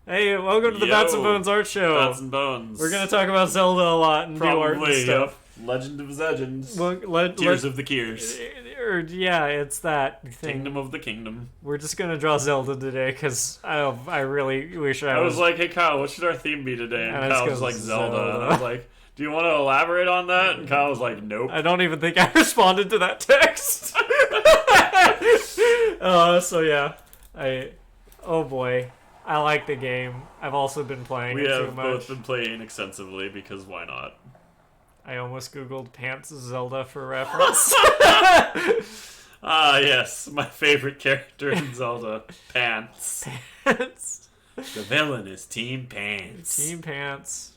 Hey, welcome to the Yo, Bats and Bones art show. Bats and Bones. We're gonna talk about Zelda a lot and do art and stuff. Yep. Legend of Legends. Well, Tears of the Keers. Yeah, it's that thing. Kingdom of the Kingdom. We're just gonna draw Zelda today because I really wish I was like, hey Kyle, what should our theme be today? And Kyle was like, Zelda. And I was like, do you want to elaborate on that? And Kyle was like, nope. I don't even think I responded to that text. So yeah, oh boy. I like the game. I've also been playing it too much. We have both been playing extensively because why not? I almost googled Pants Zelda for reference. Yes. My favorite character in Zelda. Pants. Pants. The villain is Team Pants. Team Pants.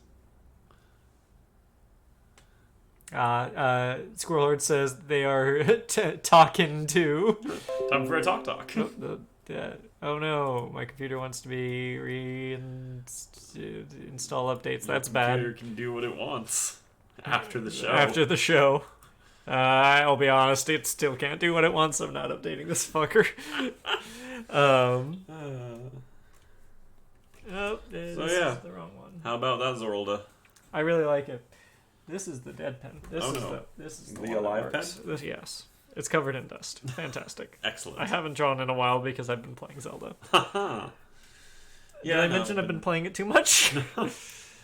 Squirrelhorde says they are talking to. Time for a talk. Oh no, my computer wants to be install updates. That's bad. Computer can do what it wants after the show. After the show. I'll be honest, it still can't do what it wants. I'm not updating this fucker. This is the wrong one. How about that, Zorlda? I really like it. This is the dead pen. This is the alive pen? Yes. It's covered in dust. Fantastic. Excellent. I haven't drawn in a while because I've been playing Zelda. Did I mention I've been playing it too much?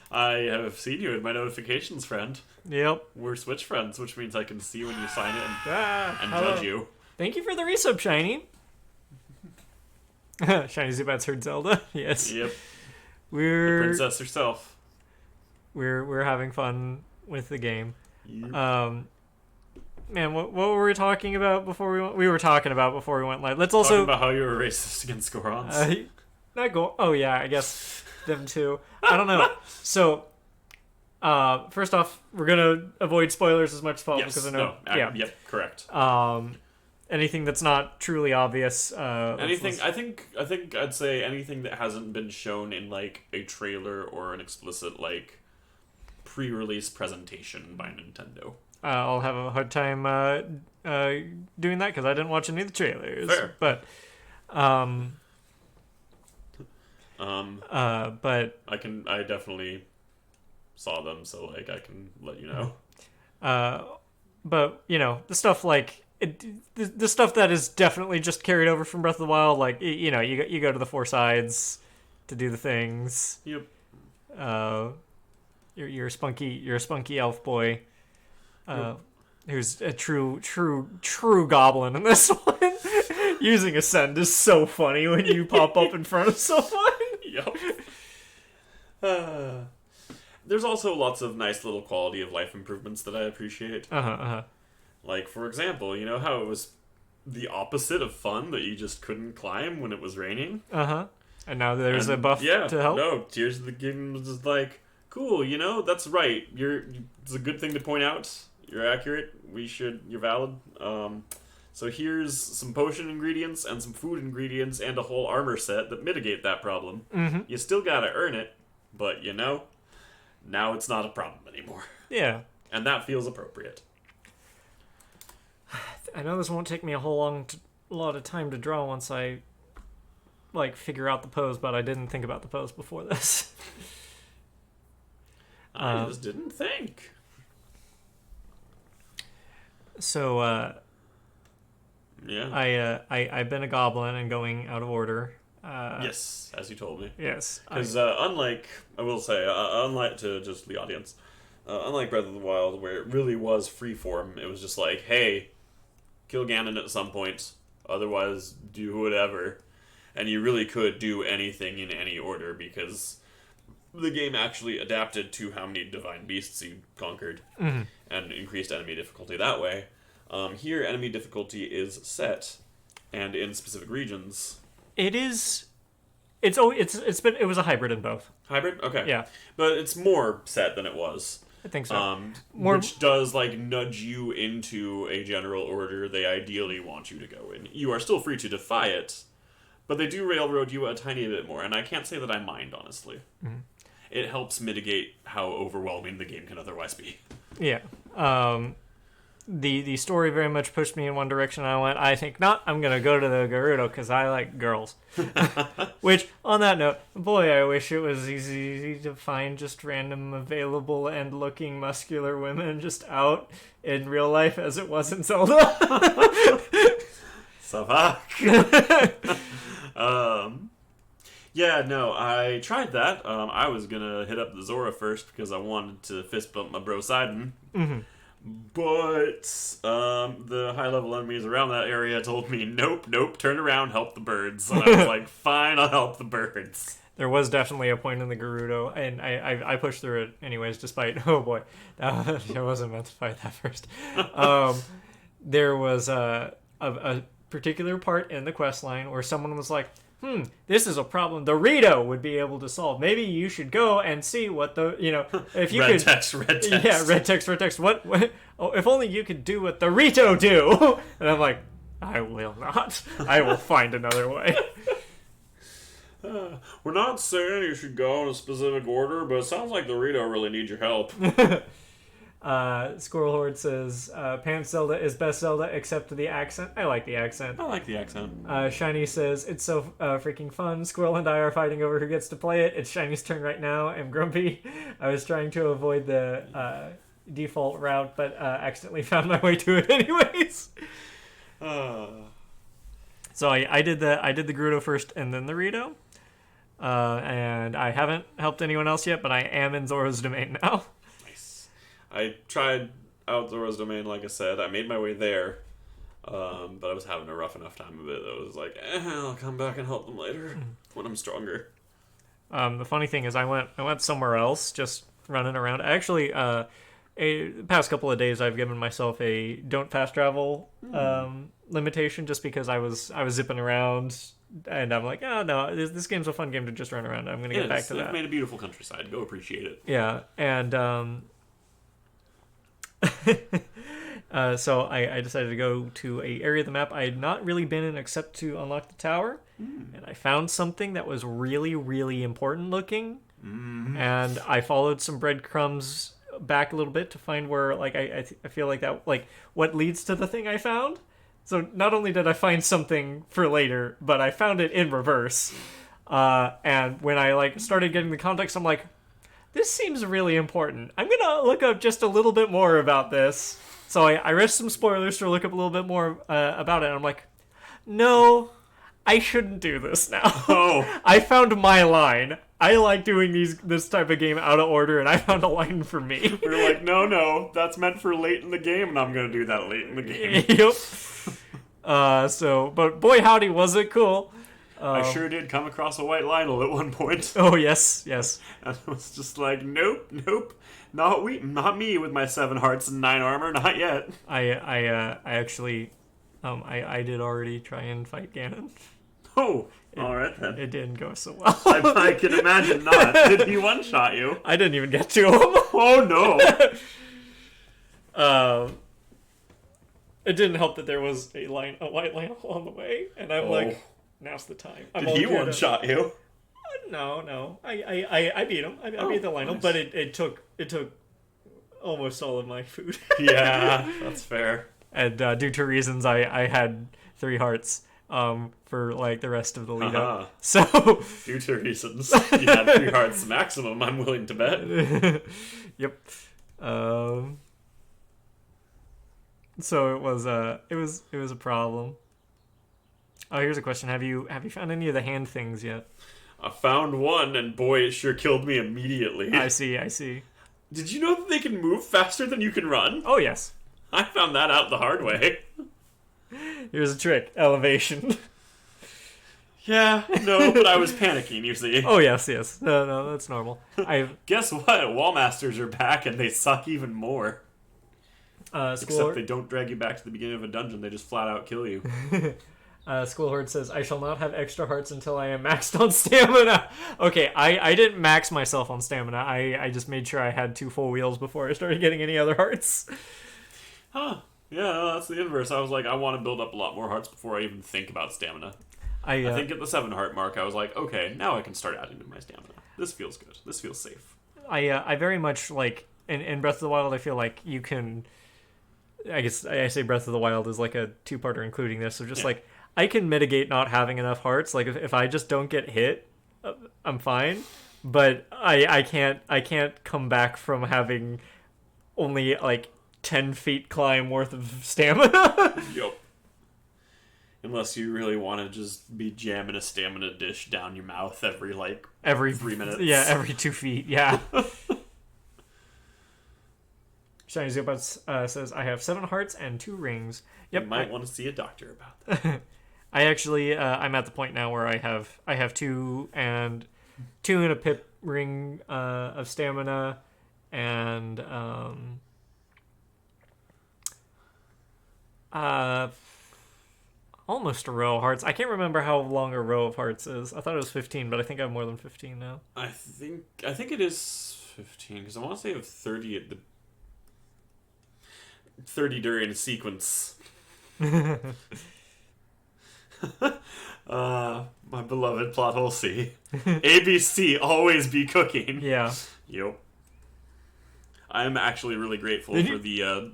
I have seen you in my notifications, friend. Yep. We're Switch friends, which means I can see when you sign in and hello. judge you. Thank you for the resub, Shiny. Shiny Zubat's heard Zelda. Yes. Yep. The princess herself. We're having fun with the game. Yep. Man, what were we talking about before we went? We were talking about before we went live. Let's also talking about how you were racist against Gorons. Oh yeah, I guess them too. I don't know. So, first off, we're gonna avoid spoilers as much as possible because I know. Yep, correct. Anything that's not truly obvious. Anything. I think I'd say anything that hasn't been shown in like a trailer or an explicit like pre-release presentation by Nintendo. I'll have a hard time doing that because I didn't watch any of the trailers. Fair. But, but I definitely saw them, so like I can let you know. But you know the stuff like the stuff that is definitely just carried over from Breath of the Wild, like you know you go to the four sides to do the things. Yep. You're a spunky elf boy. Who's a true goblin in this one. Using Ascend is so funny when you pop up in front of someone. Yep. There's also lots of nice little quality of life improvements that I appreciate. Like, for example, you know how it was the opposite of fun that you just couldn't climb when it was raining? And now there's a buff to help? No, Tears of the Kingdom was just like, cool, you know, that's right. It's a good thing to point out. You're accurate. You're valid. So here's some potion ingredients and some food ingredients and a whole armor set that mitigate that problem. Mm-hmm. You still gotta earn it, but you know, now it's not a problem anymore. Yeah. And that feels appropriate. I know this won't take me a lot of time to draw once I like figure out the pose, but I didn't think about the pose before this. I just didn't think. So, I've been a goblin and going out of order. Yes, as you told me. Yes. Because unlike to just the audience, unlike Breath of the Wild, where it really was freeform, it was just like, hey, kill Ganon at some point, otherwise do whatever. And you really could do anything in any order because the game actually adapted to how many divine beasts you conquered and increased enemy difficulty that way. Here, enemy difficulty is set and in specific regions. It was a hybrid in both. Hybrid? Okay. Yeah. But it's more set than it was. I think so. Which does like nudge you into a general order they ideally want you to go in. You are still free to defy it, but they do railroad you a tiny bit more, and I can't say that I mind, honestly. Mm-hmm. It helps mitigate how overwhelming the game can otherwise be. Yeah. the story very much pushed me in one direction. I think not. I'm gonna go to the Gerudo because I like girls. Which, on that note, boy, I wish it was easy to find just random available and looking muscular women just out in real life as it was in Zelda. Savak. Yeah, no, I tried that. I was gonna hit up the Zora first because I wanted to fist bump my bro Sidon. Mm-hmm. But the high-level enemies around that area told me, nope, turn around, help the birds. And I was like, fine, I'll help the birds. There was definitely a point in the Gerudo, and I pushed through it anyways, despite, oh boy, I wasn't meant to fight that first. There was a particular part in the quest line where someone was like, this is a problem the Rito would be able to solve. Maybe you should go and see what the, if you red could... text. Yeah, red text. What oh, if only you could do what the Rito do. And I'm like, I will not. I will find another way. We're not saying you should go in a specific order, but it sounds like the Rito really needs your help. Squirrel Horde says, Pants Zelda is best Zelda except the accent. I like the accent. I like the accent. Shiny says, it's so freaking fun. Squirrel and I are fighting over who gets to play it. It's Shiny's turn right now. I'm grumpy. I was trying to avoid the default route, but accidentally found my way to it anyways. So I did the Gerudo first and then the Rito. And I haven't helped anyone else yet, but I am in Zora's Domain now. I tried out Zora's Domain, like I said. I made my way there, but I was having a rough enough time of it that I was like, I'll come back and help them later when I'm stronger. The funny thing is I went somewhere else, just running around. Actually, past couple of days I've given myself a don't fast travel limitation just because I was zipping around. And I'm like, oh no, this game's a fun game to just run around. I'm going to get back to that. They've made a beautiful countryside. Go appreciate it. Yeah, and so I decided to go to a area of the map I had not really been in except to unlock the tower, and I found something that was really, really important looking, and I followed some breadcrumbs back a little bit to find where, like, I feel like that, like, what leads to the thing I found. So not only did I find something for later, but I found it in reverse, and when I, started getting the context, I'm like, this seems really important. I'm going to look up just a little bit more about this. So I risked some spoilers to look up a little bit more about it. And I'm like, no, I shouldn't do this now. Oh. I found my line. I like doing this type of game out of order, and I found a line for me. We were like, no, that's meant for late in the game, and I'm going to do that late in the game. Yep. But boy howdy, was it cool. I sure did come across a white Lionel at one point. Oh, yes. And I was just like, nope, not me with my 7 hearts and 9 armor, not yet. I actually, I did already try and fight Ganon. Oh, alright then. It didn't go so well. I can imagine not. Did he one-shot you? I didn't even get to him. Oh, no. It didn't help that there was a white Lionel on the way, and I'm like, now's the time. Did he one-shot you? No. I beat him. I beat the Lionel, nice. But it took almost all of my food. Yeah, that's fair. And due to reasons, I had 3 hearts for the rest of the lead up. So due to reasons, you had 3 hearts maximum. I'm willing to bet. Yep. So it was a problem. Oh, here's a question. Have you found any of the hand things yet? I found one, and boy, it sure killed me immediately. I see. Did you know that they can move faster than you can run? Oh, yes. I found that out the hard way. Here's a trick. Elevation. Yeah, no, but I was panicking, you see. Oh, yes. No, that's normal. Guess what? Wallmasters are back, and they suck even more. Except they don't drag you back to the beginning of a dungeon. They just flat out kill you. Squirrel Horde says, I shall not have extra hearts until I am maxed on stamina. Okay, I didn't max myself on stamina. I just made sure I had 2 full wheels before I started getting any other hearts. Huh. Yeah, no, that's the inverse. I was like, I want to build up a lot more hearts before I even think about stamina. I think at the 7 heart mark, I was like, okay, now I can start adding to my stamina. This feels good. This feels safe. I very much, in Breath of the Wild, I feel like you can... I guess I say Breath of the Wild is like a two-parter including this. So just Yeah. like I can mitigate not having enough hearts. Like if I just don't get hit, I'm fine. But I can't come back from having only like 10 feet climb worth of stamina. Yup. Unless you really want to just be jamming a stamina dish down your mouth every, like, every 3 minutes. Yeah, every 2 feet. Yeah. Shiny Zobot says, I have 7 hearts and 2 rings. Yep. You might want to see a doctor about that. I actually, I'm at the point now where I have 2 and a pip ring of stamina and almost a row of hearts. I can't remember how long a row of hearts is. I thought it was 15, but I think I have more than 15 now. I think it is 15, because I want to say I have 30 at the 30 during a sequence. My beloved plot hole C. ABC, always be cooking. Yeah. Yep. I'm actually really grateful for the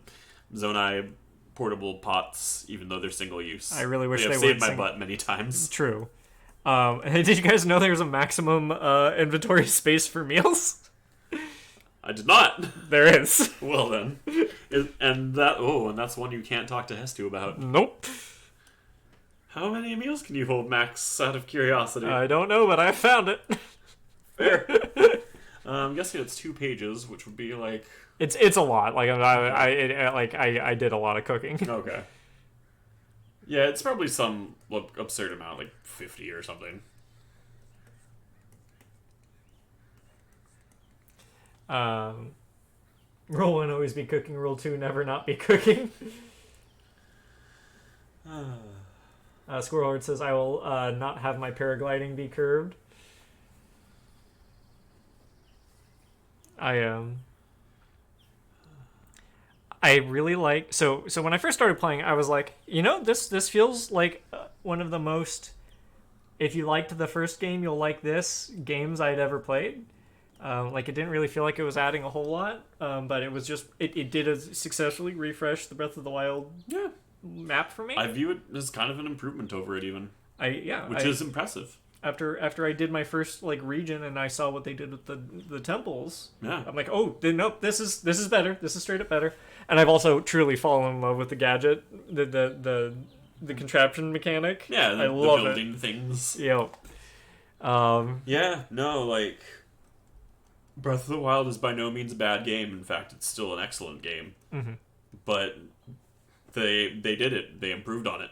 Zonai portable pots, even though they're single use. I really wish they they have would saved my butt many times. True. Did you guys know there's a maximum inventory space for meals? I did not. There is. Well then, and that's one you can't talk to Hestu about. Nope. How many meals can you hold, Max? Out of curiosity. I don't know, but I found it. Fair. I'm guessing it's 2 pages, which would be like. It's a lot. Like I did a lot of cooking. Okay. Yeah, it's probably some absurd amount, like 50 or something. Rule 1, always be cooking. Rule 2, never not be cooking. Squirrelheart says, I will not have my paragliding be curved. I really like so when I first started playing, I was like, this feels like one of the most, if you liked the first game, you'll like this games I'd ever played. Like it didn't really feel like it was adding a whole lot, but it was just it did successfully refresh the Breath of the Wild map for me. I view it as kind of an improvement over it, even. Which is impressive. After I did my first like region and I saw what they did with the temples, yeah, I'm like, oh nope, this is better. This is straight up better. And I've also truly fallen in love with the gadget, the contraption mechanic. Yeah, I love the building things. Yep. Yeah, no, like Breath of the Wild is by no means a bad game. In fact, it's still an excellent game. Mm-hmm. But they did it. They improved on it.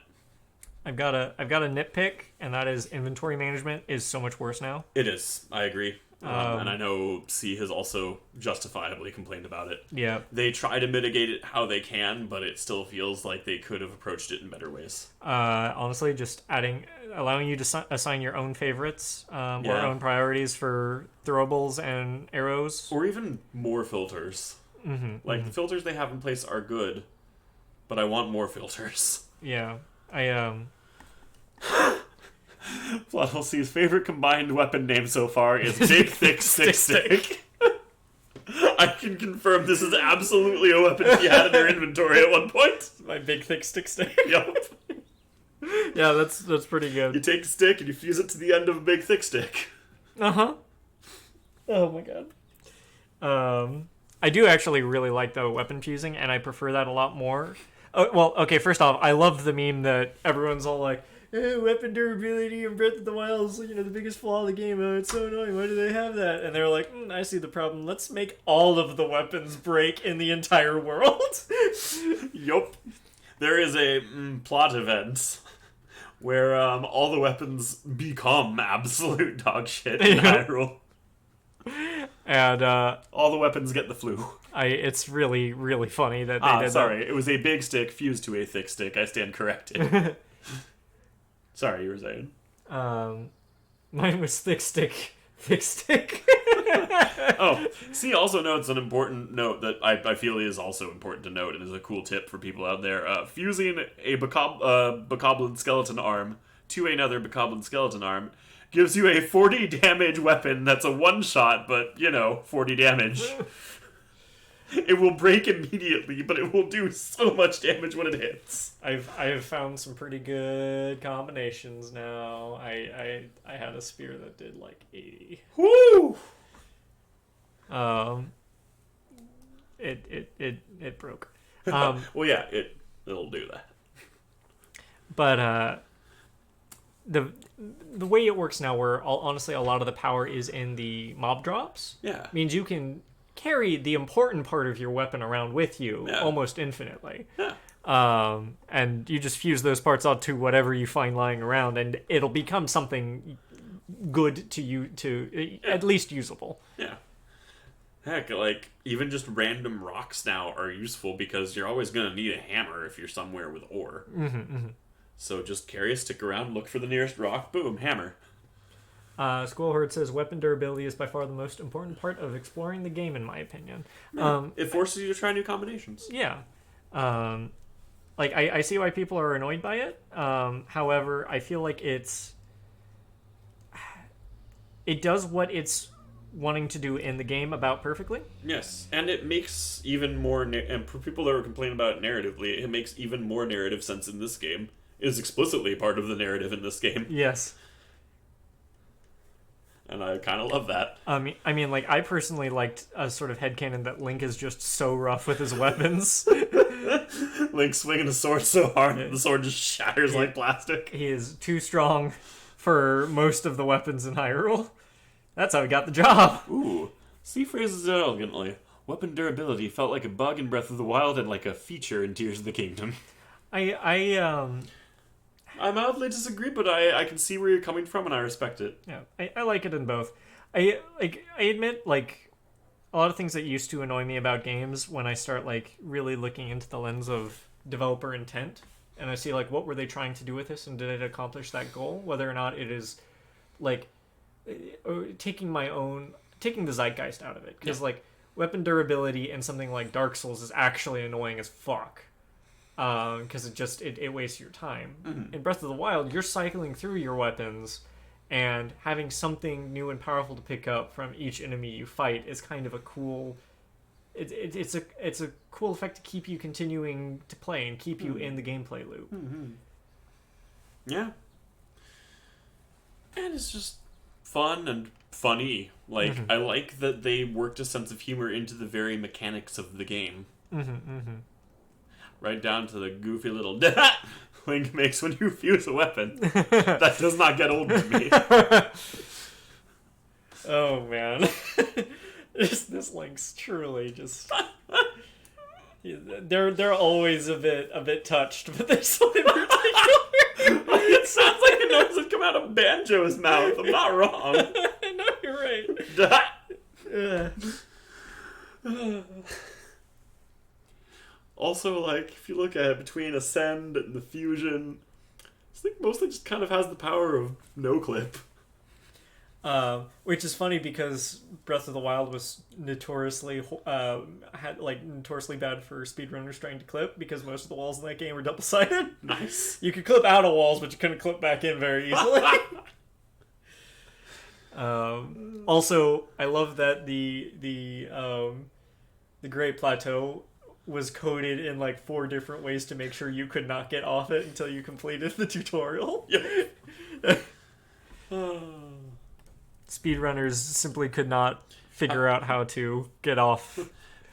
I've got a nitpick, and that is inventory management is so much worse now. It is. I agree. And I know C has also justifiably complained about it. Yeah. They try to mitigate it how they can, but it still feels like they could have approached it in better ways. Honestly, just allowing you to assign your own favorites or own priorities for throwables and arrows. Or even more filters. Mm-hmm, like, the filters they have in place are good, but I want more filters. Yeah. Flottle C's favorite combined weapon name so far is Big Thick Stick. I can confirm this is absolutely a weapon she had in her inventory at one point. My Big Thick Stick. Yup. Yeah, that's pretty good. You take a stick and you fuse it to the end of a Big Thick Stick. Uh-huh. Oh my god. I do actually really like the weapon fusing, and I prefer that a lot more. Well, okay, first off, I love the meme that everyone's all like, weapon durability in Breath of the Wild is, the biggest flaw of the game. Oh, it's so annoying. Why do they have that? And they're like, I see the problem. Let's make all of the weapons break in the entire world. Yup. There is a plot event where all the weapons become absolute dog shit in Hyrule. And all the weapons get the flu. It's really, really funny that they did sorry. that. It was a big stick fused to a thick stick. I stand corrected. Sorry, you were saying. Mine was thick stick. Oh, see, also notes an important note that I feel is also important to note and is a cool tip for people out there. Fusing a Bokoblin skeleton arm to another Bokoblin skeleton arm gives you a 40 damage weapon that's a one-shot, but, 40 damage. It will break immediately, but it will do so much damage when it hits. I have found some pretty good combinations now. I had a spear that did like 80. Woo! It broke. Well, yeah, it'll do that. But the way it works now, where honestly a lot of the power is in the mob drops, means you can carry the important part of your weapon around with you almost infinitely. And you just fuse those parts onto whatever you find lying around, and it'll become something good to you, at least usable. Yeah. Heck, like, even just random rocks now are useful because you're always going to need a hammer if you're somewhere with ore. So just carry a stick around, look for the nearest rock, boom, hammer. Squirrelherd says, weapon durability is by far the most important part of exploring the game, in my opinion. It forces you to try new combinations. Yeah. Like, I see why people are annoyed by it. However, I feel like it does what it's wanting to do in the game about perfectly. Yes, and it makes even more, and for people that were complaining about it narratively, it makes even more narrative sense in this game. It is explicitly part of the narrative in this game. Yes. And I kind of love that. I mean, like, I personally liked a sort of headcanon that Link is just so rough with his weapons. Link swinging a sword so hard that the sword just shatters like plastic. He is too strong for most of the weapons in Hyrule. That's how he got the job. Ooh. C phrases it elegantly. Weapon durability felt like a bug in Breath of the Wild and like a feature in Tears of the Kingdom. I mildly disagree, but I can see where you're coming from, and I respect it. Yeah, I like it in both. I admit, like, a lot of things that used to annoy me about games when I start, like, really looking into the lens of developer intent, and I see, like, what were they trying to do with this, and did it accomplish that goal? Whether or not it is, like, taking the zeitgeist out of it. Because, like, weapon durability in something like Dark Souls is actually annoying as fuck. Because it wastes your time. Mm-hmm. In Breath of the Wild, you're cycling through your weapons, and having something new and powerful to pick up from each enemy you fight is kind of a cool. It's a cool effect to keep you continuing to play and keep you in the gameplay loop. Mm-hmm. Yeah, and it's just fun and funny. Like, I like that they worked a sense of humor into the very mechanics of the game. Right down to the goofy little Link makes when you fuse a weapon. That does not get old to me. Oh man, this Link's truly just. They're always a bit touched, but there's something particular. It sounds like a noise that come out of Banjo's mouth. I'm not wrong. No, you're right. Also, like, if you look at it between Ascend and the Fusion, this thing mostly just kind of has the power of no clip. Which is funny because Breath of the Wild was notoriously notoriously bad for speedrunners trying to clip, because most of the walls in that game were double-sided. Nice. You could clip out of walls, but you couldn't clip back in very easily. Also, I love that the Great Plateau was coded in like 4 different ways to make sure you could not get off it until you completed the tutorial. Yep. Speedrunners simply could not figure out how to get off.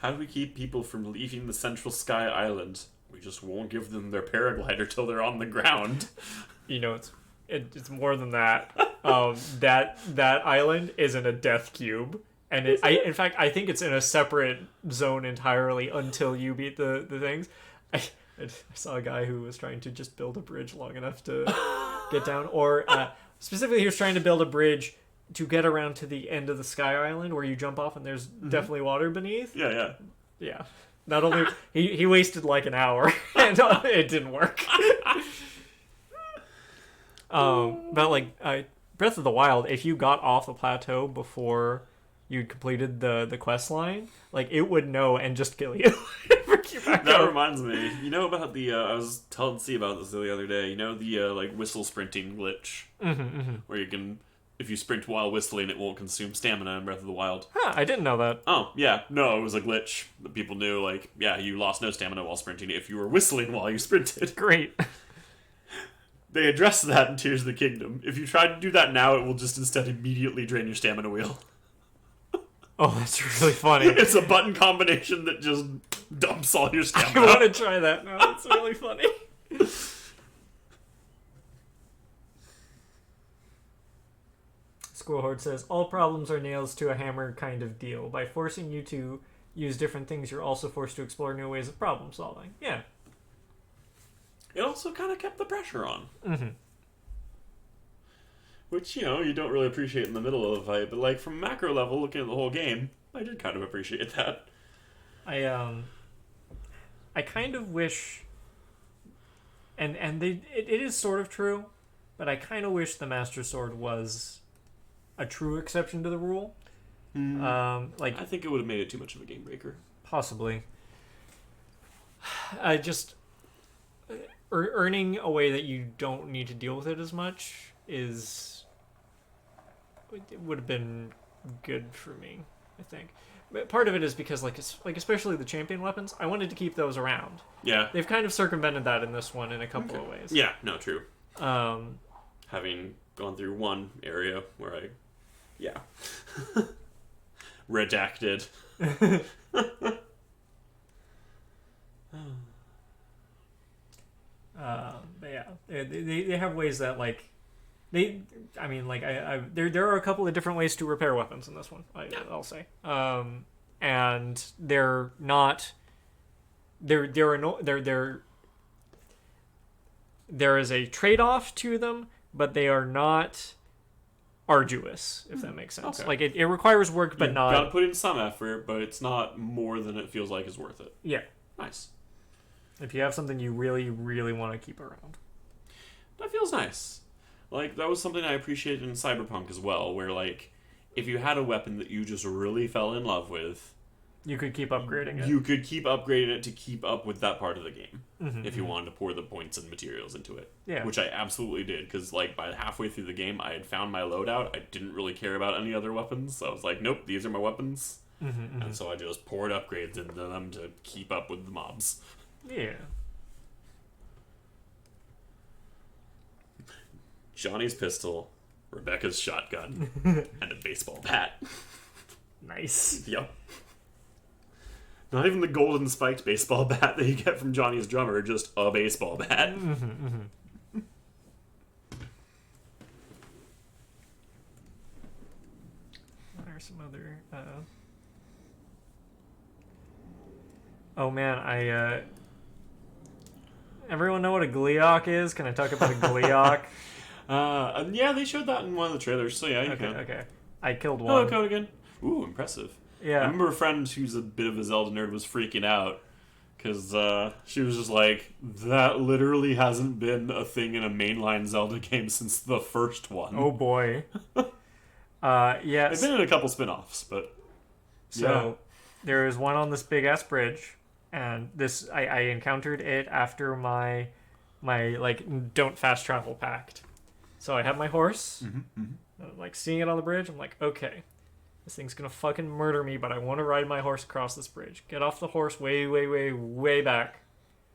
How do we keep people from leaving the Central Sky Island? We just won't give them their paraglider till they're on the ground. You know, it's more than that. That island is in a death cube. And in fact, I think it's in a separate zone entirely until you beat the things. I saw a guy who was trying to just build a bridge long enough to get down. Or specifically, he was trying to build a bridge to get around to the end of the Sky Island where you jump off and there's definitely water beneath. Yeah. Not only... he wasted like an hour and it didn't work. But like, Breath of the Wild, if you got off the plateau before you'd completed the quest line, like, it would know and just kill you. That reminds me, you know about the I was telling C about this the other day, you know, the like whistle sprinting glitch, where you can if you sprint while whistling, it won't consume stamina in Breath of the Wild. Huh, I didn't know that. Oh, yeah. No, it was a glitch that people knew. Like, yeah, you lost no stamina while sprinting if you were whistling while you sprinted. Great. They addressed that in Tears of the Kingdom. If you try to do that now, it will just instead immediately drain your stamina wheel. Oh, that's really funny. It's a button combination that just dumps all your I stamina. want to try that now. That's really funny. Squirrelhorde says, all problems are nails to a hammer kind of deal. By forcing you to use different things, you're also forced to explore new ways of problem solving. Yeah. It also kind of kept the pressure on. Mm-hmm. Which, you know, you don't really appreciate in the middle of a fight, but like from macro level, looking at the whole game, I did kind of appreciate that. I kind of wish, and it is sort of true, but I kind of wish the Master Sword was a true exception to the rule. I think it would have made it too much of a game breaker. Possibly. I just earning a way that you don't need to deal with it as much would have been good for me, I think. But part of it is because like especially the champion weapons, I wanted to keep those around. Yeah. They've kind of circumvented that in this one in a couple of ways. Yeah, no, true. Having gone through one area where redacted. But yeah, they have ways that there are a couple of different ways to repair weapons in this one. I'll say, and they're not. There is a trade-off to them, but they are not arduous, if that makes sense. Okay. Like it requires work, but not. Gotta put in some effort, but it's not more than it feels like is worth it. Yeah. Nice. If you have something you really, really want to keep around. That feels nice. Like, that was something I appreciated in Cyberpunk as well, where, like, if you had a weapon that you just really fell in love with, you could keep upgrading it. You could keep upgrading it to keep up with that part of the game, if you wanted to pour the points and materials into it. Yeah. Which I absolutely did, because, like, by halfway through the game, I had found my loadout. I didn't really care about any other weapons, so I was like, nope, these are my weapons. And so I just poured upgrades into them to keep up with the mobs. Yeah. Johnny's pistol, Rebecca's shotgun, and a baseball bat. Nice. Yep. Not even the golden spiked baseball bat that you get from Johnny's drummer, just a baseball bat. There's some other... Oh man, everyone know what a Gleeok is? Can I talk about a Gleeok? Yeah, they showed that in one of the trailers, so yeah, you can. Okay. I killed one. Hello, Codigan. Ooh, impressive. Yeah. I remember a friend who's a bit of a Zelda nerd was freaking out because she was just like, that literally hasn't been a thing in a mainline Zelda game since the first one. Oh boy. Yeah. It's been in a couple spin-offs, but so there is one on this big ass bridge, and this I encountered it after my don't fast travel pact. So I have my horse, like seeing it on the bridge. I'm like, okay, this thing's gonna fucking murder me, but I want to ride my horse across this bridge. Get off the horse way back.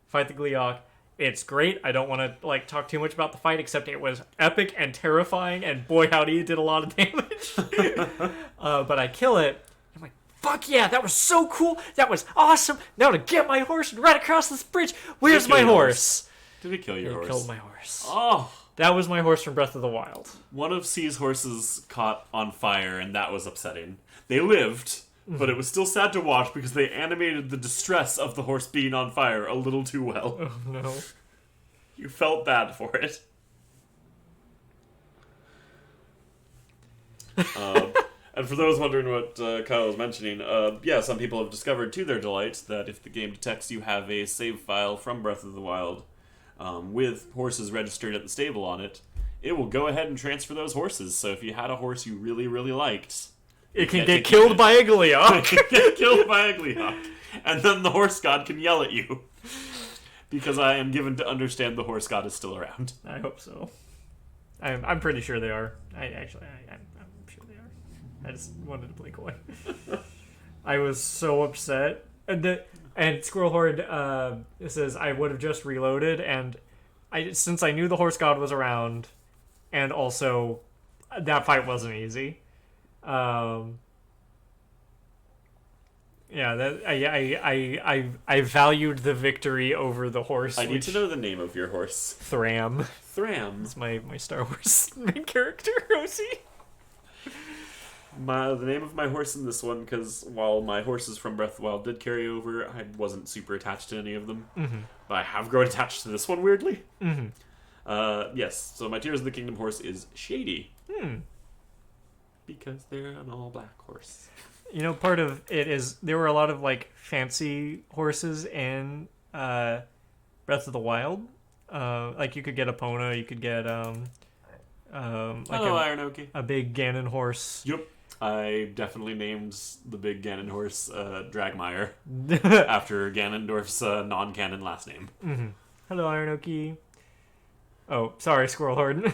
Fight the Gleeok. It's great. I don't want to talk too much about the fight, except it was epic and terrifying, and boy howdy, it did a lot of damage. But I kill it. I'm like, fuck yeah, that was so cool. That was awesome. Now to get my horse and ride across this bridge. Where's my horse? Did we kill your horse? He killed my horse. Oh. That was my horse from Breath of the Wild. One of C's horses caught on fire, and that was upsetting. They lived, but it was still sad to watch because they animated the distress of the horse being on fire a little too well. Oh, no. You felt bad for it. And for those wondering what Kyle was mentioning, some people have discovered to their delight that if the game detects you have a save file from Breath of the Wild with horses registered at the stable on it, it will go ahead and transfer those horses. So if you had a horse you really, really liked... It can get killed by a Gleeok. It can get killed by a Gleeok. And then the horse god can yell at you. Because I am given to understand the horse god is still around. I hope so. I'm pretty sure they are. I'm sure they are. I just wanted to play coy. I was so upset. And Squirrel Horde says I would have just reloaded, and since I knew the Horse God was around, and also that fight wasn't easy. Yeah, I valued the victory over the horse. I need to know the name of your horse. Thram. Thram. It's my Star Wars main character, Rosie. The name of my horse in this one, because while my horses from Breath of the Wild did carry over, I wasn't super attached to any of them. Mm-hmm. But I have grown attached to this one, weirdly. Mm-hmm. Yes, so my Tears of the Kingdom horse is Shady. Hmm. Because they're an all-black horse. You know, part of it is there were a lot of like fancy horses in Breath of the Wild. Like you could get a Epona, you could get like a big Ganon horse. Yep. I definitely named the big Ganon horse Dragmire after Ganondorf's non-canon last name. Mm-hmm. Hello, Iron. Oh, sorry, Squirrel Horde.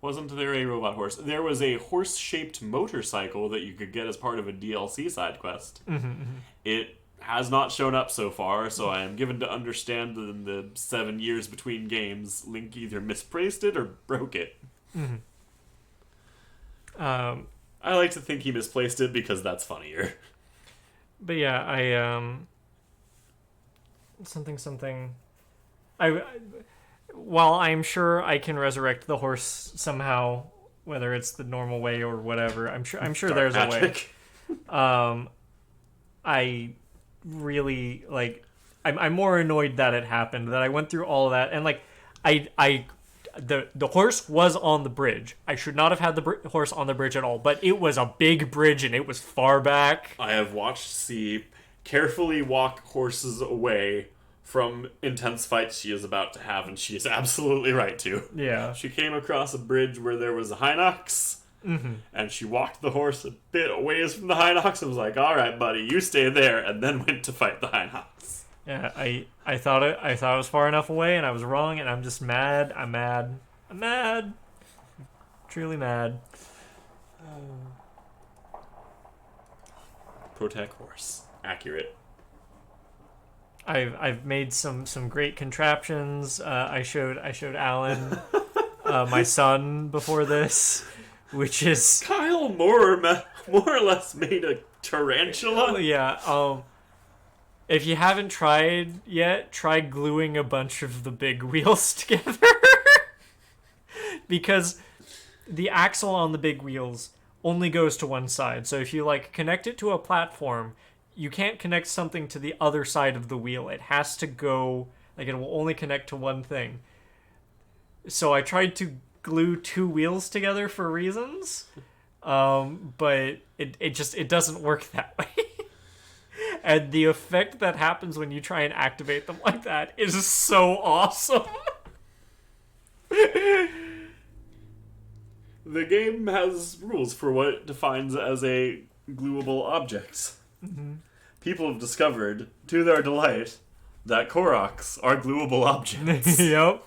Wasn't there a robot horse? There was a horse-shaped motorcycle that you could get as part of a DLC side quest. Mm-hmm. It has not shown up so far, so I am given to understand that in the 7 years between games, Link either misplaced it or broke it. Mm-hmm. I like to think he misplaced it because that's funnier. But yeah, something. While I'm sure I can resurrect the horse somehow, whether it's the normal way or whatever, I'm sure there's magic. a way. I really like. I'm more annoyed that it happened. That I went through all of that, and like, the horse was on the bridge. I should not have had the horse on the bridge at all. But it was a big bridge, and it was far back. I have watched C carefully walk horses away from intense fights she is about to have, and she is absolutely right to. Yeah. She came across a bridge where there was a Hinox, and she walked the horse a bit away from the Hinox and was like, all right, buddy, you stay there, and then went to fight the Hinox. Yeah, I thought it was far enough away, and I was wrong, and I'm just mad. I'm mad. Truly mad. Protect horse. Accurate. I've made some great contraptions. I showed Alan my son before this, which is Kyle more or less made a tarantula. Yeah. If you haven't tried yet, try gluing a bunch of the big wheels together, because the axle on the big wheels only goes to one side. So if you like connect it to a platform, you can't connect something to the other side of the wheel. It has to go, like, it will only connect to one thing. So I tried to glue two wheels together for reasons, but it doesn't work that way. And the effect that happens when you try and activate them like that is so awesome. The game has rules for what it defines as a gluable object. Mm-hmm. People have discovered, to their delight, that Koroks are gluable objects. Yep.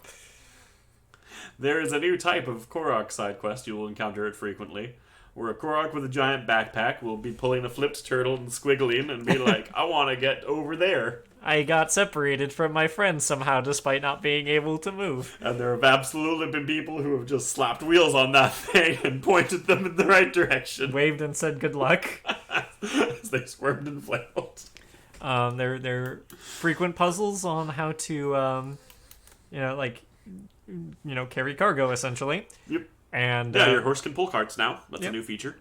There is a new type of Korok side quest, you will encounter it frequently, where a Korok with a giant backpack will be pulling a flipped turtle and squiggling and be like, I want to get over there. I got separated from my friends somehow despite not being able to move. And there have absolutely been people who have just slapped wheels on that thing and pointed them in the right direction. Waved and said good luck. As they squirmed and flailed. They're frequent puzzles on how to, carry cargo, essentially. Yep. And yeah, your horse can pull carts now. That's a new feature.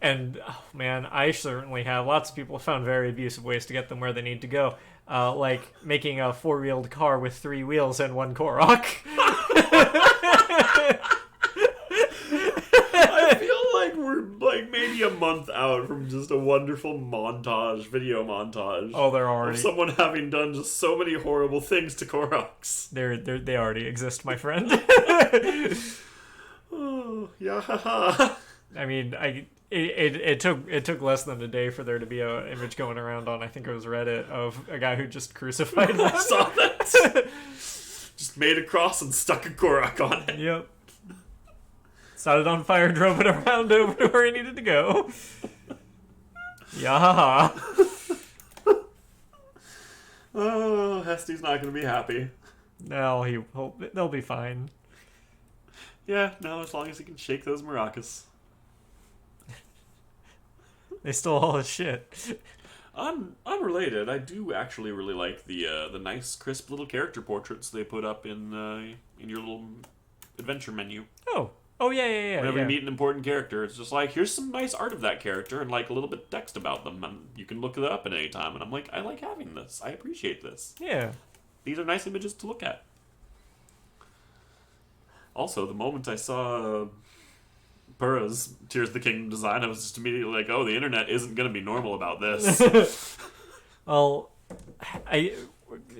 And, oh man, I certainly have. Lots of people have found very abusive ways to get them where they need to go. Like making a four-wheeled car with three wheels and one Korok. I feel like we're like maybe a month out from just a wonderful video montage. Oh, they're already... Of someone having done just so many horrible things to Koroks. They already exist, my friend. Oh, yeah. I mean, it took less than a day for there to be an image going around on, I think it was Reddit, of a guy who just crucified I saw that. Just made a cross and stuck a Korok on it. Yep. Set it on fire, drove it around over to where he needed to go. Yeah. Oh, Hesty's not going to be happy. No, they'll be fine. Yeah, no, as long as he can shake those maracas. They stole all his shit. Unrelated, I do actually really like the nice, crisp little character portraits they put up in your little adventure menu. Oh yeah. Whenever you meet an important character, it's just like, here's some nice art of that character and like a little bit of text about them, and you can look it up at any time. And I'm like, I like having this. I appreciate this. Yeah. These are nice images to look at. Also, the moment I saw Purra's Tears of the Kingdom design, I was just immediately like, oh, the internet isn't going to be normal about this. Well,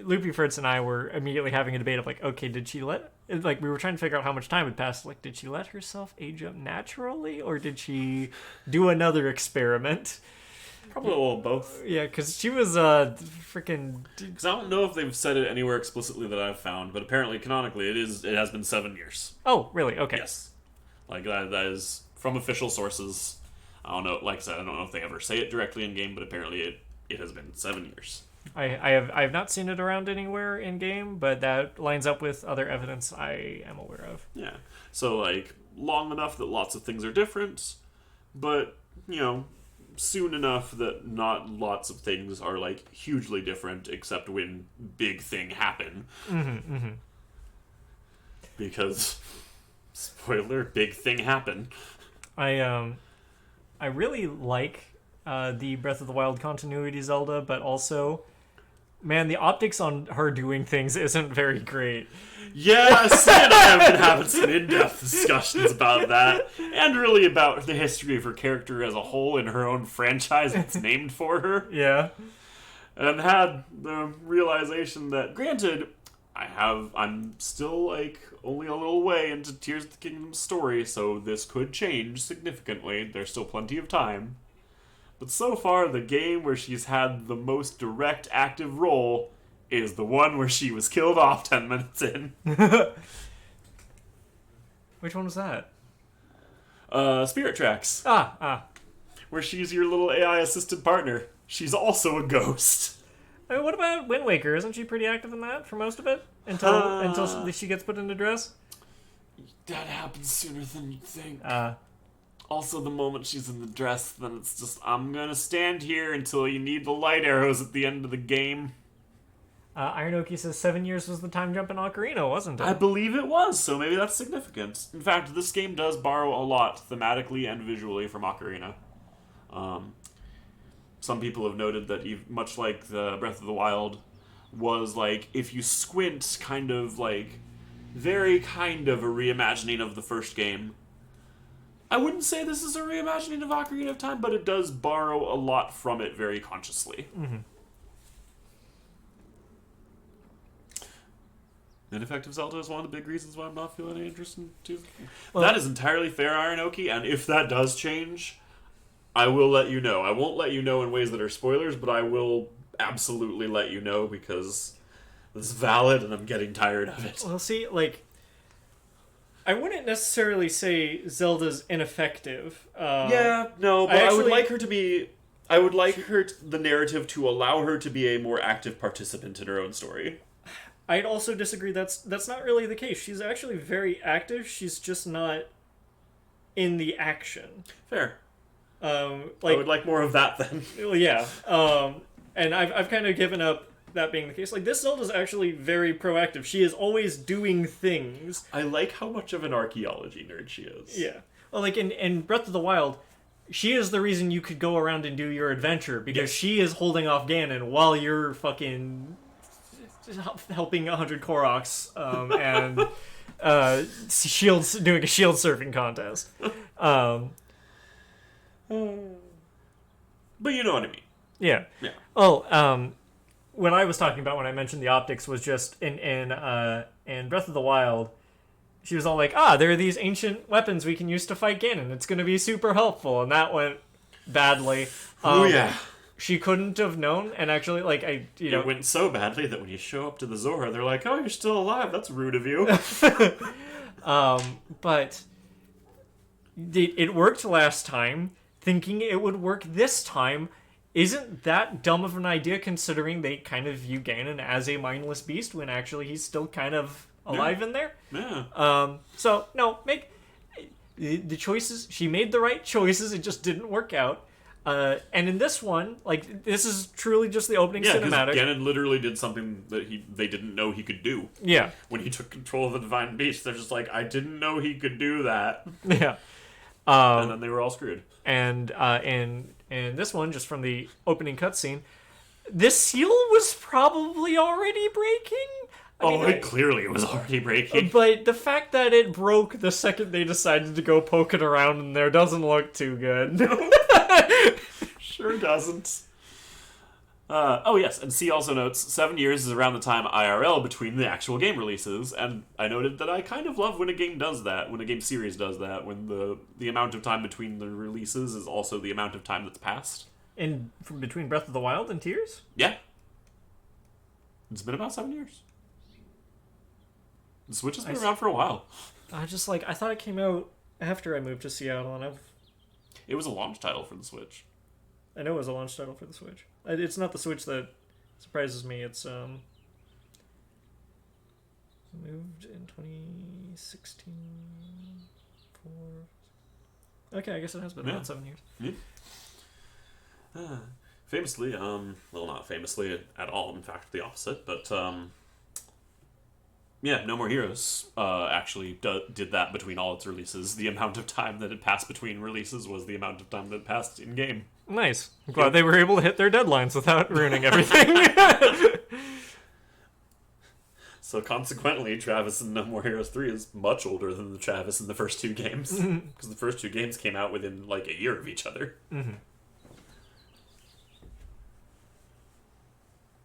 Loopy Fritz and I were immediately having a debate of like, okay, did she we were trying to figure out how much time had passed. Like, did she let herself age up naturally, or did she do another experiment? Probably a little both. Yeah, because she was freaking. Because I don't know if they've said it anywhere explicitly that I've found, but apparently canonically it has been 7 years. Oh, really? Okay. Yes. Like that is from official sources. I don't know. Like I said, I don't know if they ever say it directly in game, but apparently it has been 7 years. I have not seen it around anywhere in game, but that lines up with other evidence I am aware of. Yeah. So like long enough that lots of things are different, but soon enough that not lots of things are like hugely different, except when big thing happen. Mm-hmm. Because spoiler, big thing happen. I really like the Breath of the Wild continuity Zelda, but also, man, the optics on her doing things isn't very great. Yeah, Sam and I have been having some in-depth discussions about that, and really about the history of her character as a whole in her own franchise that's named for her. Yeah. And had the realization that, granted, I'm still, like, only a little way into Tears of the Kingdom's story, so this could change significantly. There's still plenty of time. But so far, the game where she's had the most direct active role is the one where she was killed off 10 minutes in. Which one was that? Spirit Tracks. Ah. Where she's your little AI-assisted partner. She's also a ghost. I mean, what about Wind Waker? Isn't she pretty active in that for most of it? Until she gets put into dress? That happens sooner than you'd think. Also, the moment she's in the dress, then it's just, I'm gonna stand here until you need the light arrows at the end of the game. Iron Oki says 7 years was the time jump in Ocarina, wasn't it? I believe it was, so maybe that's significant. In fact, this game does borrow a lot, thematically and visually, from Ocarina. Some people have noted that, much like the Breath of the Wild, was like, if you squint, kind of like, very kind of a reimagining of the first game. I wouldn't say this is a reimagining of Ocarina of Time, but it does borrow a lot from it very consciously. Mm-hmm. Ineffective Zelda is one of the big reasons why I'm not feeling any interest in Tears of the Kingdom. Well, that is entirely fair, Iron Oki, and if that does change, I will let you know. I won't let you know in ways that are spoilers, but I will absolutely let you know because it's valid and I'm getting tired of it. Well, see, like, I wouldn't necessarily say Zelda's ineffective. But I would like her to be... I would like the narrative to allow her to be a more active participant in her own story. I'd also disagree. That's not really the case. She's actually very active. She's just not in the action. Fair. I would like more of that then. Well, yeah. And I've kind of given up that being the case. Like, this Zelda's actually very proactive. She is always doing things. I like how much of an archaeology nerd she is. Yeah. Well, like in Breath of the Wild, she is the reason you could go around and do your adventure, because she is holding off Ganon while you're fucking helping 100 Koroks and doing a shield surfing contest. But you know what I mean. Yeah. Yeah. Oh, when I was talking about when I mentioned the optics was just in Breath of the Wild, she was all like, there are these ancient weapons we can use to fight Ganon. It's going to be super helpful. And that went badly. Oh, yeah. She couldn't have known. And actually, like, It went so badly that when you show up to the Zora, they're like, oh, you're still alive. That's rude of you. But it worked last time. Thinking it would work this time isn't that dumb of an idea, considering they kind of view Ganon as a mindless beast when actually he's still kind of alive in there. Yeah. So no, make the choices. She made the right choices. It just didn't work out. And in this one, like, this is truly just the opening cinematic. Ganon literally did something that they didn't know he could do. Yeah. When he took control of the Divine Beast, they're just like, I didn't know he could do that. Yeah. And then they were all screwed. And this one, just from the opening cutscene, this seal was probably already breaking. Clearly it was already breaking. But the fact that it broke the second they decided to go poke it around in there doesn't look too good. Sure doesn't. Yes, and C also notes 7 years is around the time IRL between the actual game releases, and I noted that I kind of love when a game does that, when a game series does that, when the amount of time between the releases is also the amount of time that's passed. Between Breath of the Wild and Tears? Yeah. It's been about 7 years. The Switch has been around for a while. I thought it came out after I moved to Seattle, and It was a launch title for the Switch. I know it was a launch title for the Switch. It's not the Switch that surprises me. It's moved in 2016. Okay, I guess it has been about 7 years. Yeah. Famously, well, not famously at all. In fact, the opposite. But No More Heroes actually did that between all its releases. The amount of time that it passed between releases was the amount of time that it passed in game. Nice. I'm glad they were able to hit their deadlines without ruining everything. So consequently, Travis in No More Heroes 3 is much older than the Travis in the first two games. Because the first two games came out within like a year of each other. Mm-hmm.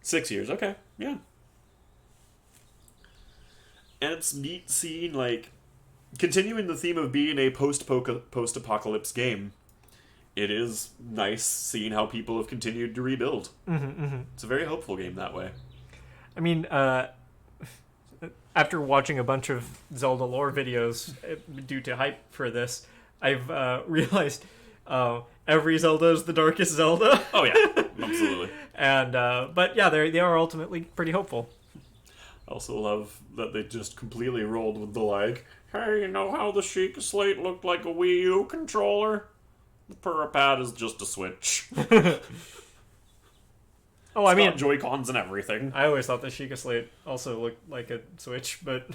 6 years, okay, yeah. And it's neat seeing, like, continuing the theme of being a post-apocalypse game, it is nice seeing how people have continued to rebuild. It's a very hopeful game that way. I mean, after watching a bunch of Zelda lore videos due to hype for this, I've realized every Zelda is the darkest Zelda. Oh yeah, absolutely. And but yeah, they are ultimately pretty hopeful. I also love that they just completely rolled with the like, hey, you know how the Sheikah Slate looked like a Wii U controller? The Purapad is just a Switch. Oh, I mean, Joy-Cons and everything. I always thought the Sheikah Slate also looked like a Switch, but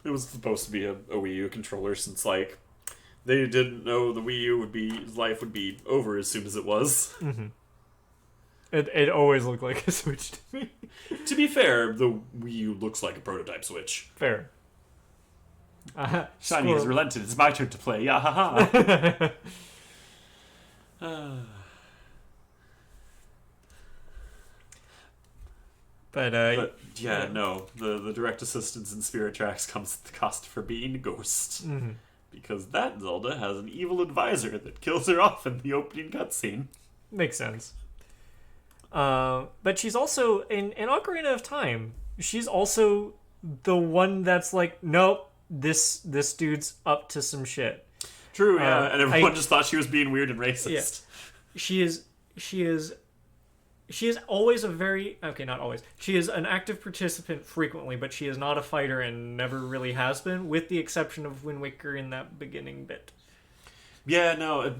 it was supposed to be a Wii U controller since, like, they didn't know the Wii U life would be over as soon as it was. Mm-hmm. It always looked like a Switch to me. To be fair, the Wii U looks like a prototype Switch. Fair. Shiny has relented. It's my turn to play. Yeah, ha ha. But yeah, no. The direct assistance in Spirit Tracks comes at the cost for being a ghost. Mm-hmm. Because that Zelda has an evil advisor that kills her off in the opening cutscene. Makes sense. But she's also, in Ocarina of Time, she's also the one that's like, nope, this dude's up to some shit. True, yeah. And everyone just thought she was being weird and racist. Yeah. She is always not always. She is an active participant frequently, but she is not a fighter and never really has been, with the exception of Wind Waker in that beginning bit. Yeah, no.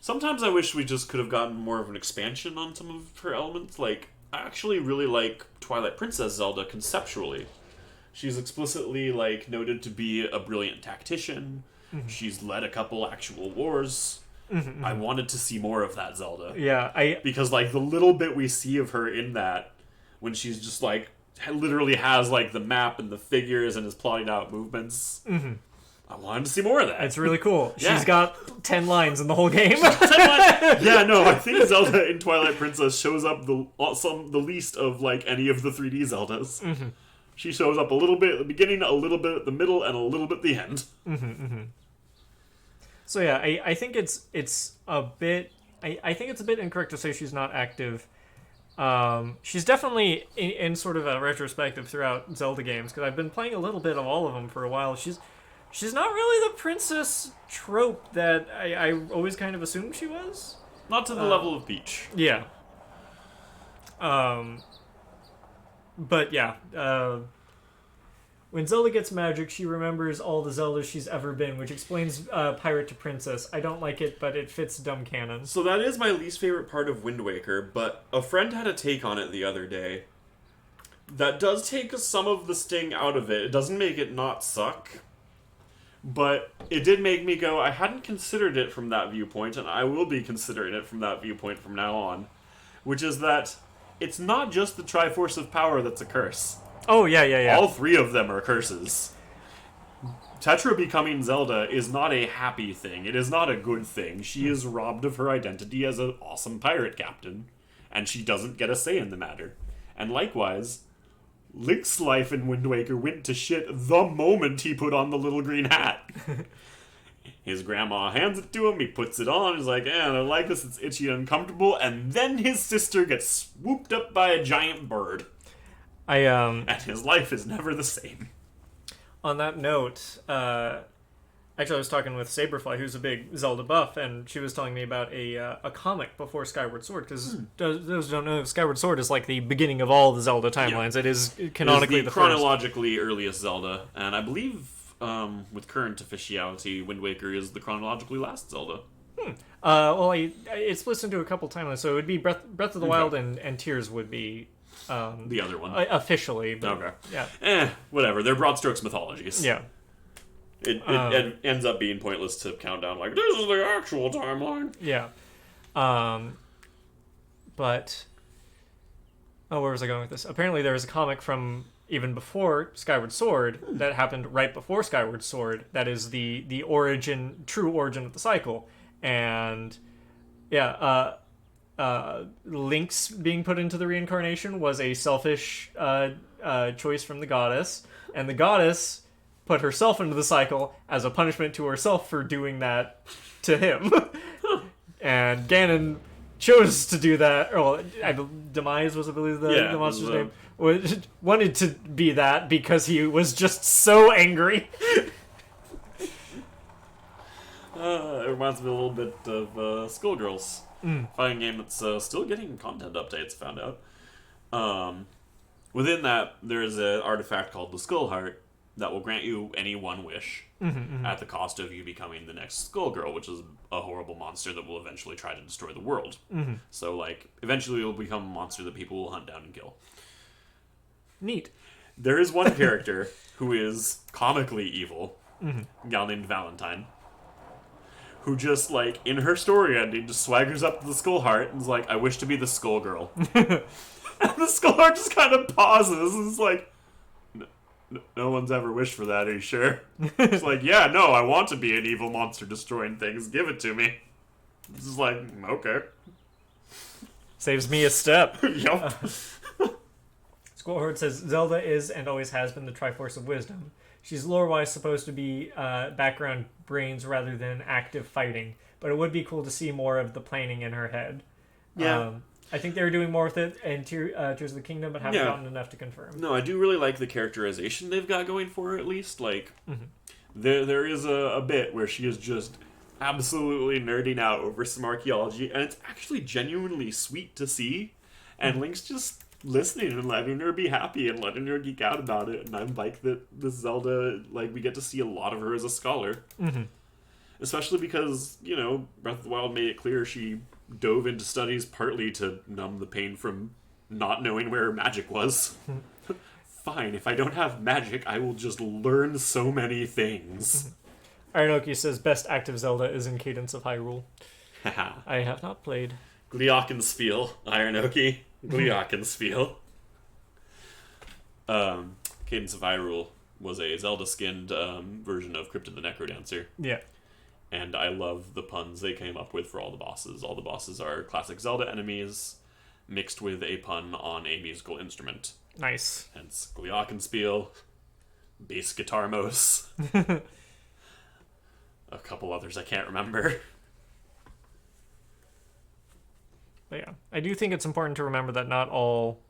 Sometimes I wish we just could have gotten more of an expansion on some of her elements. Like, I actually really like Twilight Princess Zelda conceptually. She's explicitly, like, noted to be a brilliant tactician. Mm-hmm. She's led a couple actual wars. Mm-hmm. I wanted to see more of that Zelda. Yeah, because, like, the little bit we see of her in that, when she's just, like, literally has, like, the map and the figures and is plotting out movements. Mm-hmm. I wanted to see more of that. It's really cool. Yeah. She's got 10 lines in the whole game. Yeah, no, I think Zelda in Twilight Princess shows up the least of, like, any of the 3D Zeldas. Mm-hmm. She shows up a little bit at the beginning, a little bit at the middle, and a little bit at the end. So yeah, I think it's a bit I think it's a bit incorrect to say she's not active. She's definitely in sort of a retrospective throughout Zelda games, because I've been playing a little bit of all of them for a while. She's not really the princess trope that I always kind of assumed she was. Not to the level of Peach. Yeah. But yeah, when Zelda gets magic, she remembers all the Zeldas she's ever been, which explains pirate to princess. I don't like it, but it fits dumb canon. So that is my least favorite part of Wind Waker, but a friend had a take on it the other day. That does take some of the sting out of it. It doesn't make it not suck, but it did make me go, I hadn't considered it from that viewpoint, and I will be considering it from that viewpoint from now on, which is that it's not just the Triforce of Power that's a curse. Oh, yeah. All three of them are curses. Tetra becoming Zelda is not a happy thing. It is not a good thing. She is robbed of her identity as an awesome pirate captain, and she doesn't get a say in the matter. And likewise, Link's life in Wind Waker went to shit the moment he put on the little green hat. His grandma hands it to him, he puts it on, he's like, I don't like this, it's itchy and uncomfortable, and then his sister gets swooped up by a giant bird. And his life is never the same. On that note, actually I was talking with Saberfly, who's a big Zelda buff, and she was telling me about a comic before Skyward Sword, because those who don't know, Skyward Sword is like the beginning of all the Zelda timelines. Yeah. It is canonically the chronologically earliest Zelda, and I believe with current officiality, Wind Waker is the chronologically last Zelda. Well, it's split into a couple timelines, so it would be Breath of the Wild and Tears would be the other one officially. But, okay. Yeah. Whatever. They're broad strokes mythologies. Yeah. It ends up being pointless to count down like this is the actual timeline. Yeah. But where was I going with this? Apparently, there was a comic from even before Skyward Sword that happened right before Skyward Sword. That is the true origin of the cycle, and yeah. Link's being put into the reincarnation was a selfish choice from the goddess, and the goddess put herself into the cycle as a punishment to herself for doing that to him. And Ganon chose to do that. Or Demise was, I believe, the monster's name. Wanted to be that because he was just so angry. It reminds me a little bit of Skullgirls. Fighting game that's still getting content updates, found out. Within that, there's an artifact called the Skull Heart that will grant you any one wish at the cost of you becoming the next Skullgirl, which is a horrible monster that will eventually try to destroy the world. So, like, eventually you'll become a monster that people will hunt down and kill. Neat. There is one character who is comically evil, a gal named Valentine, who just, like, in her story ending, just swaggers up to the Skull Heart and is like, I wish to be the Skullgirl. And the Skull Heart just kind of pauses and is like, no one's ever wished for that, are you sure? It's like, yeah, no, I want to be an evil monster destroying things. Give it to me. This is like, okay. Saves me a step. Yup. Squirrelhorde says, Zelda is and always has been the Triforce of Wisdom. She's lore-wise supposed to be background brains rather than active fighting, but it would be cool to see more of the planning in her head. Yeah. I think they were doing more with it in Tears of the Kingdom, but haven't gotten enough to confirm. No, I do really like the characterization they've got going for her, at least. Like, there is a bit where she is just absolutely nerding out over some archaeology, and it's actually genuinely sweet to see. And Link's just listening and letting her be happy and letting her geek out about it. And I like that this Zelda, like, we get to see a lot of her as a scholar. Especially because, you know, Breath of the Wild made it clear she dove into studies partly to numb the pain from not knowing where her magic was. Fine, if I don't have magic, I will just learn so many things. Aranoki says best active Zelda is in Cadence of Hyrule. I have not played. Glockenspiel, Aranoki. Glockenspiel. Cadence of Hyrule was a Zelda-skinned version of Crypt of the Necrodancer. Yeah. And I love the puns they came up with for all the bosses. All the bosses are classic Zelda enemies mixed with a pun on a musical instrument. Nice. Hence Glockenspiel, bass guitar mos, a couple others I can't remember. But yeah, I do think it's important to remember that not all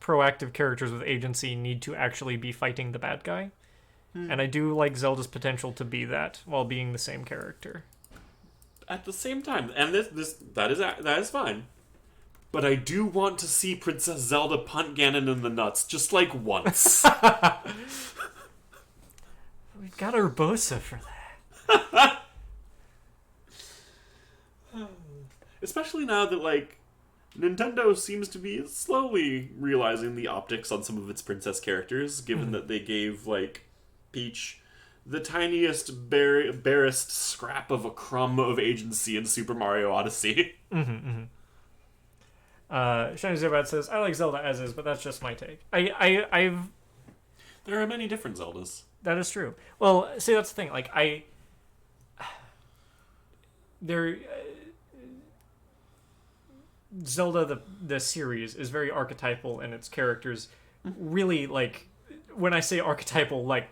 proactive characters with agency need to actually be fighting the bad guy. And I do like Zelda's potential to be that while being the same character. At the same time, and that is fine. But I do want to see Princess Zelda punt Ganon in the nuts, just like once. We've got Urbosa for that. Especially now that, like, Nintendo seems to be slowly realizing the optics on some of its princess characters, given that they gave, like, Peach the tiniest, barest scrap of a crumb of agency in Super Mario Odyssey. Shiny Zubat says, I like Zelda as is, but that's just my take. I've... There are many different Zeldas. That is true. Well, see, that's the thing. Like, Zelda, the series, is very archetypal, and its characters really, like, when I say archetypal, like,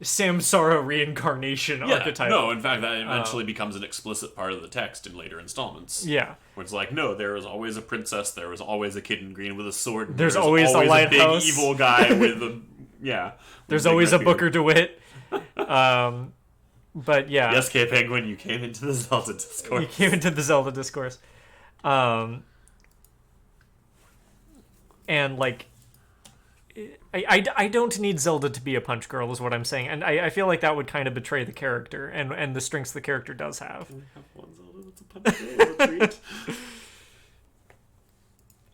Samsara reincarnation archetype. No, in fact, that eventually becomes an explicit part of the text in later installments. Yeah. Where it's like, no, there is always a princess, there was always a kid in green with a sword. There's always a lighthouse. Big evil guy with a... Yeah. There's always a Booker DeWitt. But yeah. Yes, K Penguin, you came into the Zelda discourse. You came into the Zelda discourse. And, like... I don't need Zelda to be a punch girl, is what I'm saying, and I feel like that would kind of betray the character and the strengths the character does have. We have one Zelda that's a punch girl. That's a treat.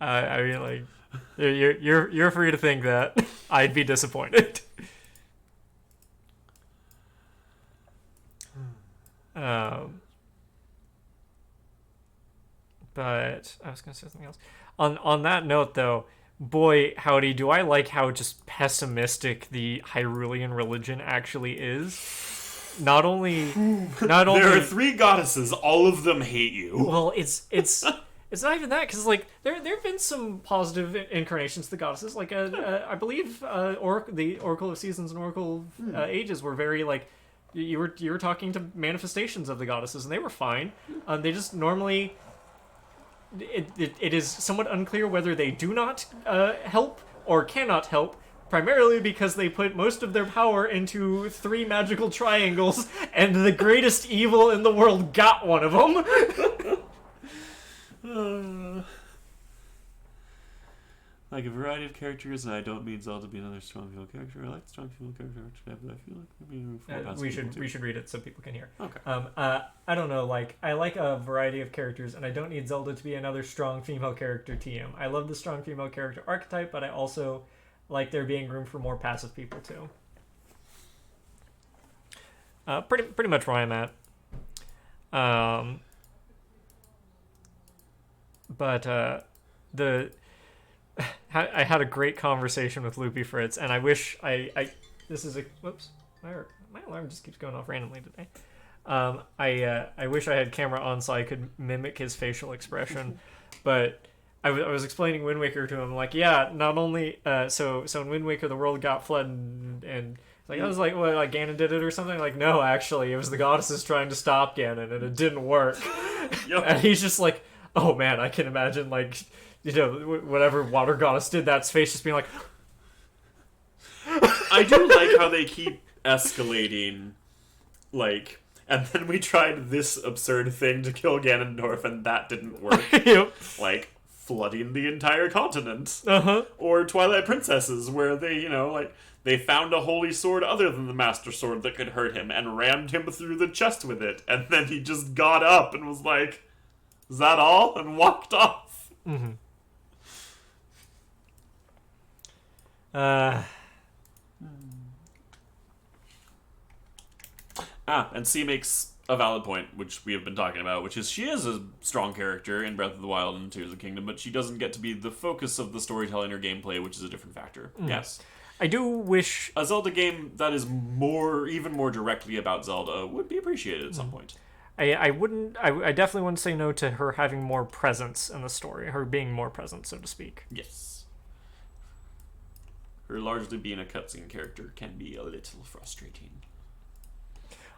I mean, like, you're free to think that. I'd be disappointed. But I was gonna say something else. On that note, though. Boy, howdy, do I like how just pessimistic the Hyrulean religion actually is. Not only there are 3 goddesses, all of them hate you. Well, it's not even that, because, like, there've been some positive incarnations of the goddesses. Like, I believe the Oracle of Seasons and Oracle of Ages were very, like, you were talking to manifestations of the goddesses, and they were fine. They just normally... It is somewhat unclear whether they do not help or cannot help, primarily because they put most of their power into 3 magical triangles, and the greatest evil in the world got one of them. Like a variety of characters, and I don't mean Zelda to be another strong female character. I like the strong female character, but I feel like we should read it so people can hear. Okay. I don't know. Like, I like a variety of characters, and I don't need Zelda to be another strong female character. TM. I love the strong female character archetype, but I also like there being room for more passive people too. Pretty much where I'm at. But I had a great conversation with Loopy Fritz, and I wish this is a whoops, my alarm just keeps going off randomly today. I wish I had camera on so I could mimic his facial expression, but I was explaining Wind Waker to him, like, yeah, not only so in Wind Waker the world got flooded, and like I was like, what, like Ganon did it or something? Like, no, actually it was the goddesses trying to stop Ganon, and it didn't work. And he's just like, oh man, I can imagine, like, you know, whatever water goddess did that's face just being like... I do like how they keep escalating, like, and then we tried this absurd thing to kill Ganondorf and that didn't work. Yep. Like, flooding the entire continent. Uh-huh. Or Twilight Princesses, where they, you know, like, they found a holy sword other than the Master Sword that could hurt him and rammed him through the chest with it, and then he just got up and was like, is that all? And walked off. Mm-hmm. And C makes a valid point, which we have been talking about, which is she is a strong character in Breath of the Wild and Tears of the Kingdom, but she doesn't get to be the focus of the storytelling or gameplay, which is a different factor. Yes. I do wish... A Zelda game that is even more directly about Zelda would be appreciated at some point. I definitely wouldn't say no to her having more presence in the story, her being more present, so to speak. Yes. Her largely being a cutscene character can be a little frustrating.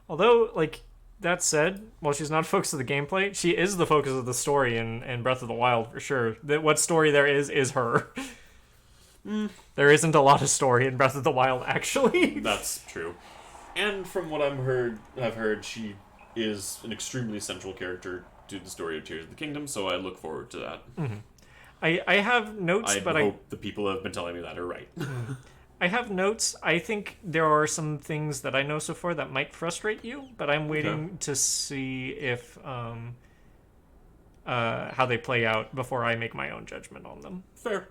Although, like, that said, while she's not focused on the gameplay, she is the focus of the story in Breath of the Wild for sure. What story there is her. There isn't a lot of story in Breath of the Wild, actually. That's true. And from what I've heard she is an extremely central character to the story of Tears of the Kingdom, so I look forward to that. I have notes, I but hope the people who have been telling me that are right. I have notes. I think there are some things that I know so far that might frustrate you, but I'm waiting to see if how they play out before I make my own judgment on them. Fair.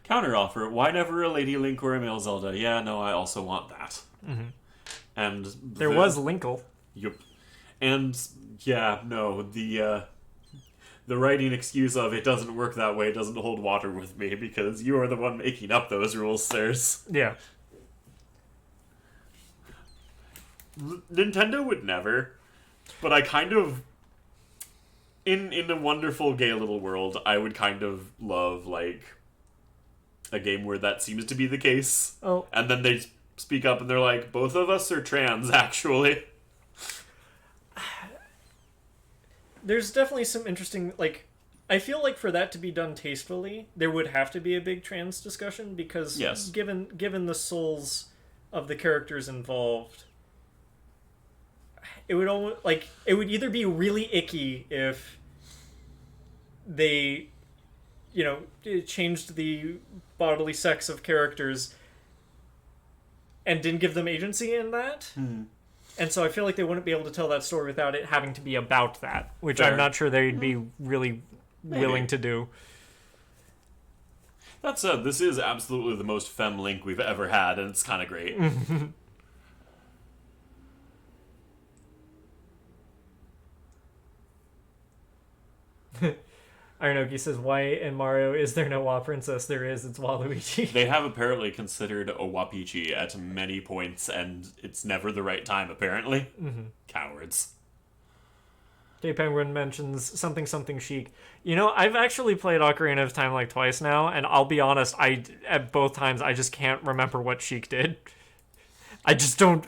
Counter offer. Why never a Lady Link or a male Zelda? Yeah, no, I also want that. And There was Linkle. Yep. And yeah, no, the writing excuse of it doesn't work that way doesn't hold water with me because you are the one making up those rules, sirs. Yeah. Nintendo would never, but I kind of, in a wonderful gay little world, I would kind of love, like, a game where that seems to be the case. Oh. And then they speak up and they're like, both of us are trans, actually. There's definitely some interesting, like, I feel like for that to be done tastefully, there would have to be a big trans discussion because Yes. given the souls of the characters involved, it would almost, like, it would either be really icky if they, changed the bodily sex of characters and didn't give them agency in that. And so I feel like they wouldn't be able to tell that story without it having to be about that, which Fair. I'm not sure they'd be really willing to do. That said, this is absolutely the most femme Link we've ever had, and it's kind of great. Ironoki says, why in Mario is there no Wah Princess? There is, it's Waluigi. They have apparently considered a Wapichi at many points, and it's never the right time, apparently. Cowards. J Penguin mentions something Chic. I've actually played Ocarina of Time like twice now, and I'll be honest, at both times I just can't remember what Chic did. I just don't.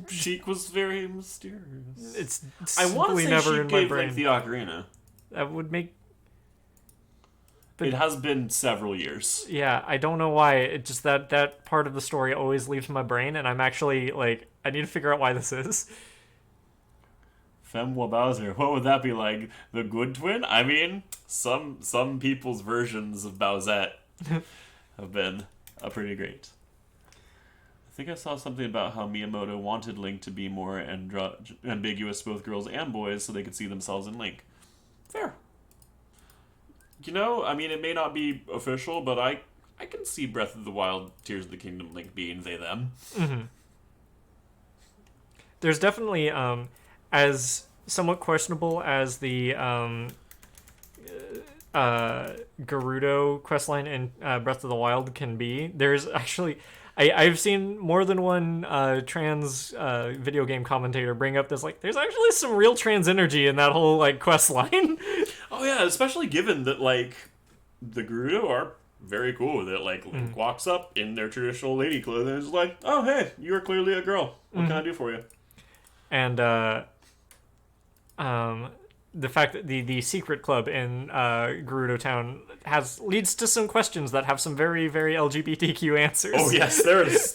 Sheik was very mysterious. It's I want to simply say never she in my gave brain. Link the ocarina. That would make. It has been several years. Yeah, I don't know why. It just that part of the story always leaves my brain, and I'm actually like, I need to figure out why this is. Femwa Bowser. What would that be like? The good twin? I mean, some people's versions of Bowsette have been pretty great. I think I saw something about how Miyamoto wanted Link to be more ambiguous to both girls and boys so they could see themselves in Link. Fair. I mean, it may not be official, but I can see Breath of the Wild, Tears of the Kingdom Link being they, them. There's definitely, as somewhat questionable as the Gerudo questline in Breath of the Wild can be, there's actually... I've seen more than one trans video game commentator bring up this, like, there's actually some real trans energy in that whole, like, quest line. Oh, yeah, especially given that, like, the Gerudo are very cool with it. Like, Link walks up in their traditional lady clothing and is like, oh, hey, you are clearly a girl. What can I do for you? And, the fact that the secret club in Gerudo Town leads to some questions that have some very, very LGBTQ answers. Oh yes,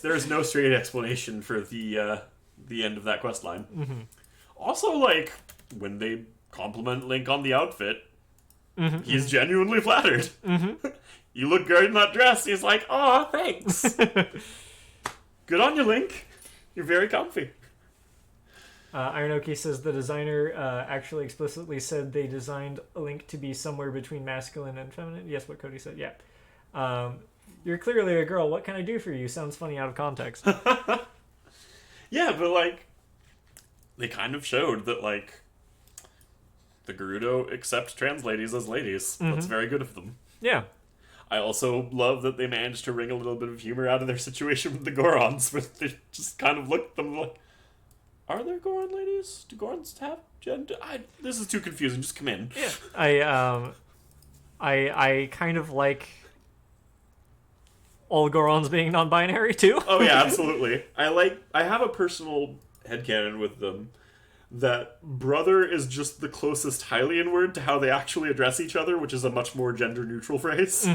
there's no straight explanation for the end of that quest line. Also, like, when they compliment Link on the outfit, he's genuinely flattered. You look great in that dress. He's like, aw, thanks. Good on you, Link. You're very comfy. Ironoki says the designer actually explicitly said they designed a Link to be somewhere between masculine and feminine. Yes, what Cody said, yeah. You're clearly a girl. What can I do for you? Sounds funny out of context. Yeah, but, like, they kind of showed that, like, the Gerudo accept trans ladies as ladies. That's very good of them. Yeah. I also love that they managed to wring a little bit of humor out of their situation with the Gorons, where they just kind of looked at them like, Are there Goron ladies? Do Gorons have gender? This is too confusing. Just come in. Yeah. I kind of like all Gorons being non-binary too. Oh yeah, absolutely. I have a personal headcanon with them that brother is just the closest Hylian word to how they actually address each other, which is a much more gender neutral phrase.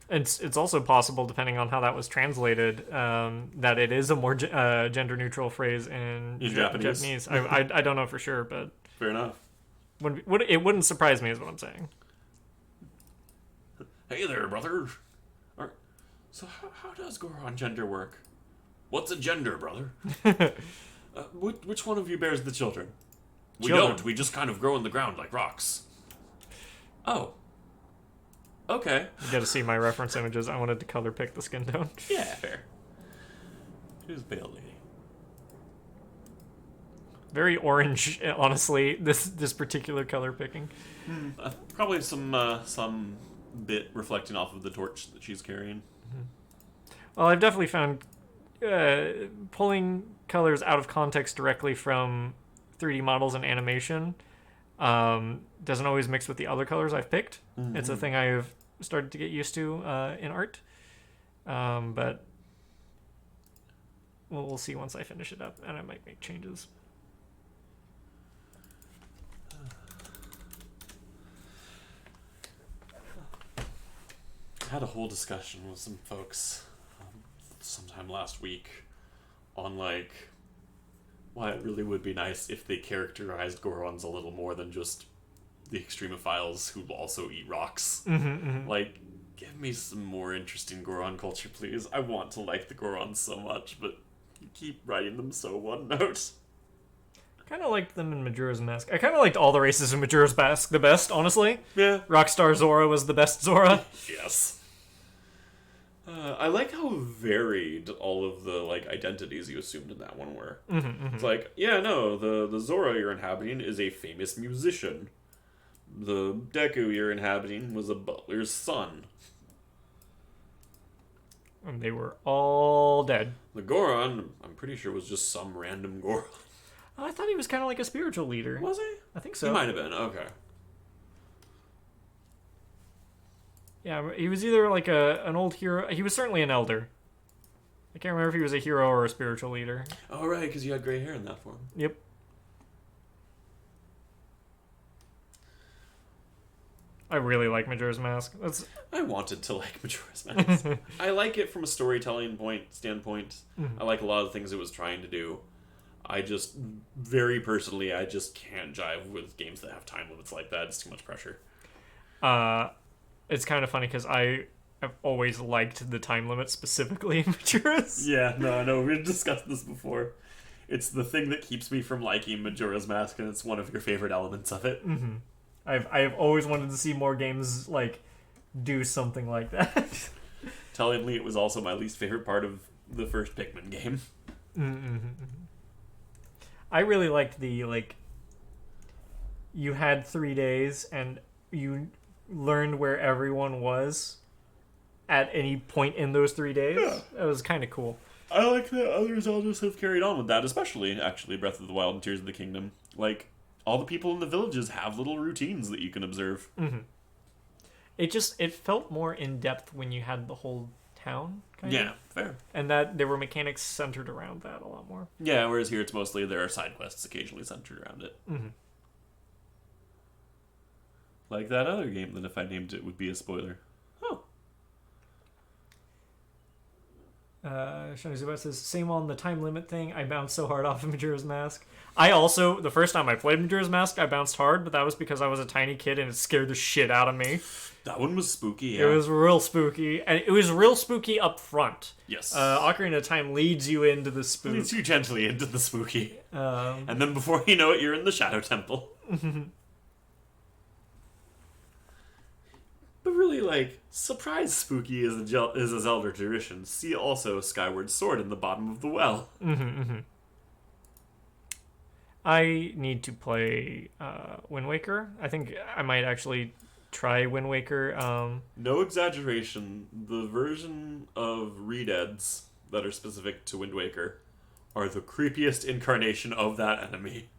It's also possible, depending on how that was translated, that it is a more gender neutral phrase in Japanese. I don't know for sure, but Fair enough. It wouldn't surprise me, is what I'm saying. Hey there, brother. So how does Goron gender work? What's a gender, brother? Which one of you bears the children? We don't. We just kind of grow in the ground like rocks. Oh. Okay. You gotta see my reference images. I wanted to color pick the skin tone. Yeah, fair. Who's Pale Lady? Very orange, honestly, this particular color picking. Probably some bit reflecting off of the torch that she's carrying. Well, I've definitely found pulling colors out of context directly from 3D models and animation doesn't always mix with the other colors I've picked. It's a thing I've started to get used to in art. But we'll see once I finish it up, and I might make changes. I had a whole discussion with some folks sometime last week on why it really would be nice if they characterized Gorons a little more than just the extremophiles who also eat rocks. Give me some more interesting Goron culture, please. I want to like the Gorons so much, but you keep writing them so one note. Kind of liked them in Majora's Mask. I kind of liked all the races in Majora's Mask the best, honestly. Yeah. Rockstar Zora was the best Zora. Yes. I like how varied all of the identities you assumed in that one were. It's the Zora you're inhabiting is a famous musician. The Deku you're inhabiting was a butler's son. And they were all dead. The Goron, I'm pretty sure, was just some random Goron. I thought he was kind of like a spiritual leader. Was he? I think so. He might have been. Okay. Yeah, he was either like an old hero. He was certainly an elder. I can't remember if he was a hero or a spiritual leader. Oh, right, because you had gray hair in that form. Yep. I really like Majora's Mask. I wanted to like Majora's Mask. I like it from a storytelling standpoint. I like a lot of the things it was trying to do. I just, very personally, I just can't jive with games that have time limits like that. It's too much pressure. It's kind of funny because I have always liked the time limit specifically in Majora's. Yeah, no, we've discussed this before. It's the thing that keeps me from liking Majora's Mask, and it's one of your favorite elements of it. I've always wanted to see more games do something like that. Tellingly, it was also my least favorite part of the first Pikmin game. I really liked the you had 3 days and you learned where everyone was at any point in those 3 days. Yeah. That was kind of cool. I like that other Zeldas have carried on with that, especially, actually, Breath of the Wild and Tears of the Kingdom. All the people in the villages have little routines that you can observe. It felt more in-depth when you had the whole town, kind of. Fair. And that there were mechanics centered around that a lot more. Yeah, whereas here it's mostly there are side quests occasionally centered around it. Like that other game that if I named it would be a spoiler. Shiny Zubat says, same on the time limit thing. I bounced so hard off of Majora's Mask. I also, the first time I played Majora's Mask, I bounced hard, but that was because I was a tiny kid and it scared the shit out of me. That one was spooky, yeah. It was real spooky. And it was real spooky up front. Yes. Ocarina of Time leads you into the spook. Leads you gently into the spooky. And then before you know it, you're in the Shadow Temple. But really, surprise spooky is a Zelda tradition. See also Skyward Sword in the bottom of the well. I need to play Wind Waker. I think I might actually try Wind Waker. No exaggeration. The version of Redeads that are specific to Wind Waker are the creepiest incarnation of that enemy.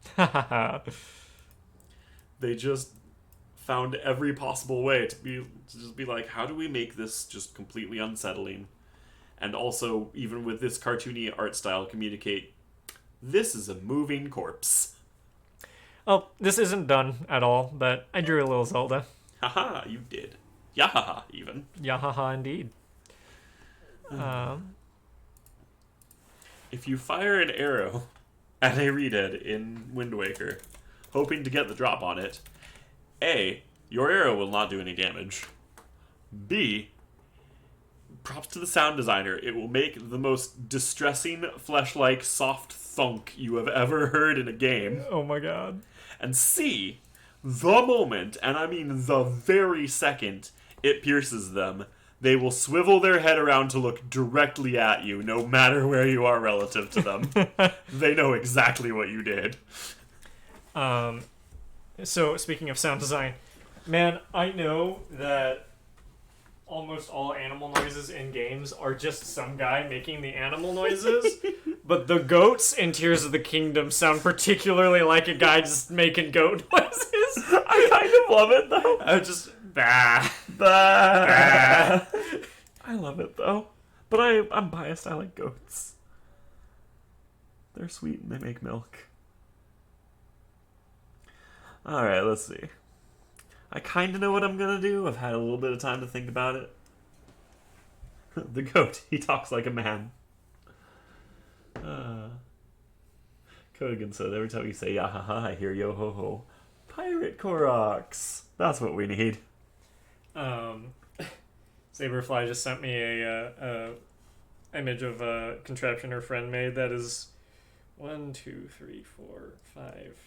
They just found every possible way to just be like, how do we make this just completely unsettling? And also, even with this cartoony art style, communicate, this is a moving corpse. Oh, this isn't done at all, but I drew a little Zelda. Haha, you did. Yahaha, even. Yahaha, indeed. If you fire an arrow at a Redhead in Wind Waker, hoping to get the drop on it, A, your arrow will not do any damage. B, props to the sound designer, it will make the most distressing, flesh-like, soft thunk you have ever heard in a game. Oh my god. And C, the moment, and I mean the very second, it pierces them, they will swivel their head around to look directly at you, no matter where you are relative to them. They know exactly what you did. So, speaking of sound design, man, I know that almost all animal noises in games are just some guy making the animal noises, but the goats in Tears of the Kingdom sound particularly like a guy just making goat noises. I kind of love it, though. I just, bah, bah. I love it, though. But I'm biased. I like goats. They're sweet and they make milk. Alright, let's see. I kind of know what I'm going to do. I've had a little bit of time to think about it. The goat. He talks like a man. Kogan said, every time you say yahaha, I hear yo-ho-ho. Pirate Koroks. That's what we need. Saberfly just sent me a image of a contraption her friend made that is 1, 2, 3, 4, 5,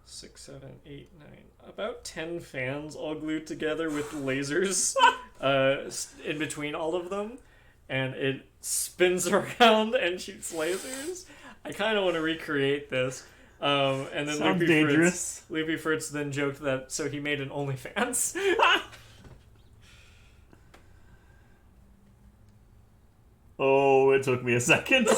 6, 7, 8, 9, about 10 fans all glued together with lasers in between all of them, and it spins around and shoots lasers. I kind of want to recreate this. And then Sounds dangerous. Loopy Fritz then joked that so he made an OnlyFans. Oh, it took me a second.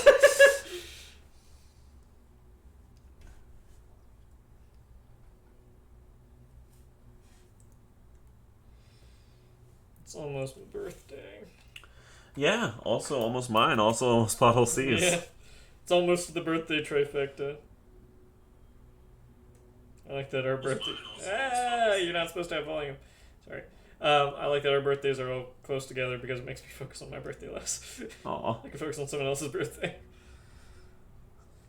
It's almost my birthday. Yeah, also almost mine. Also almost Pothole C's. Yeah, it's almost the birthday trifecta. I like that our birthday. You're not supposed to have volume. Sorry. I like that our birthdays are all close together because it makes me focus on my birthday less. Aw. I can focus on someone else's birthday.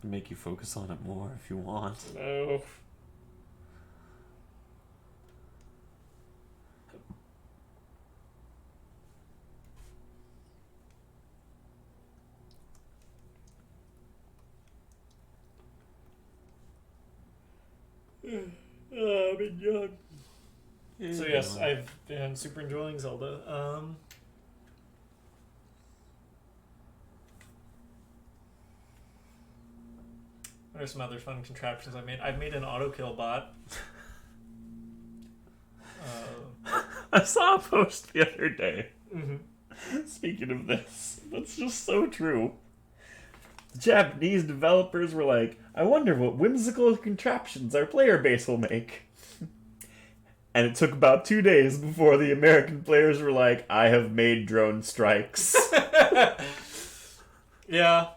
Make you focus on it more if you want. No. I've been young. So yes, I've been super enjoying Zelda. What are some other fun contraptions I made? I've made an auto-kill bot. I saw a post the other day. Mm-hmm. Speaking of this, that's just so true. The Japanese developers were like, I wonder what whimsical contraptions our player base will make. And it took about 2 days before the American players were like, I have made drone strikes. Yeah.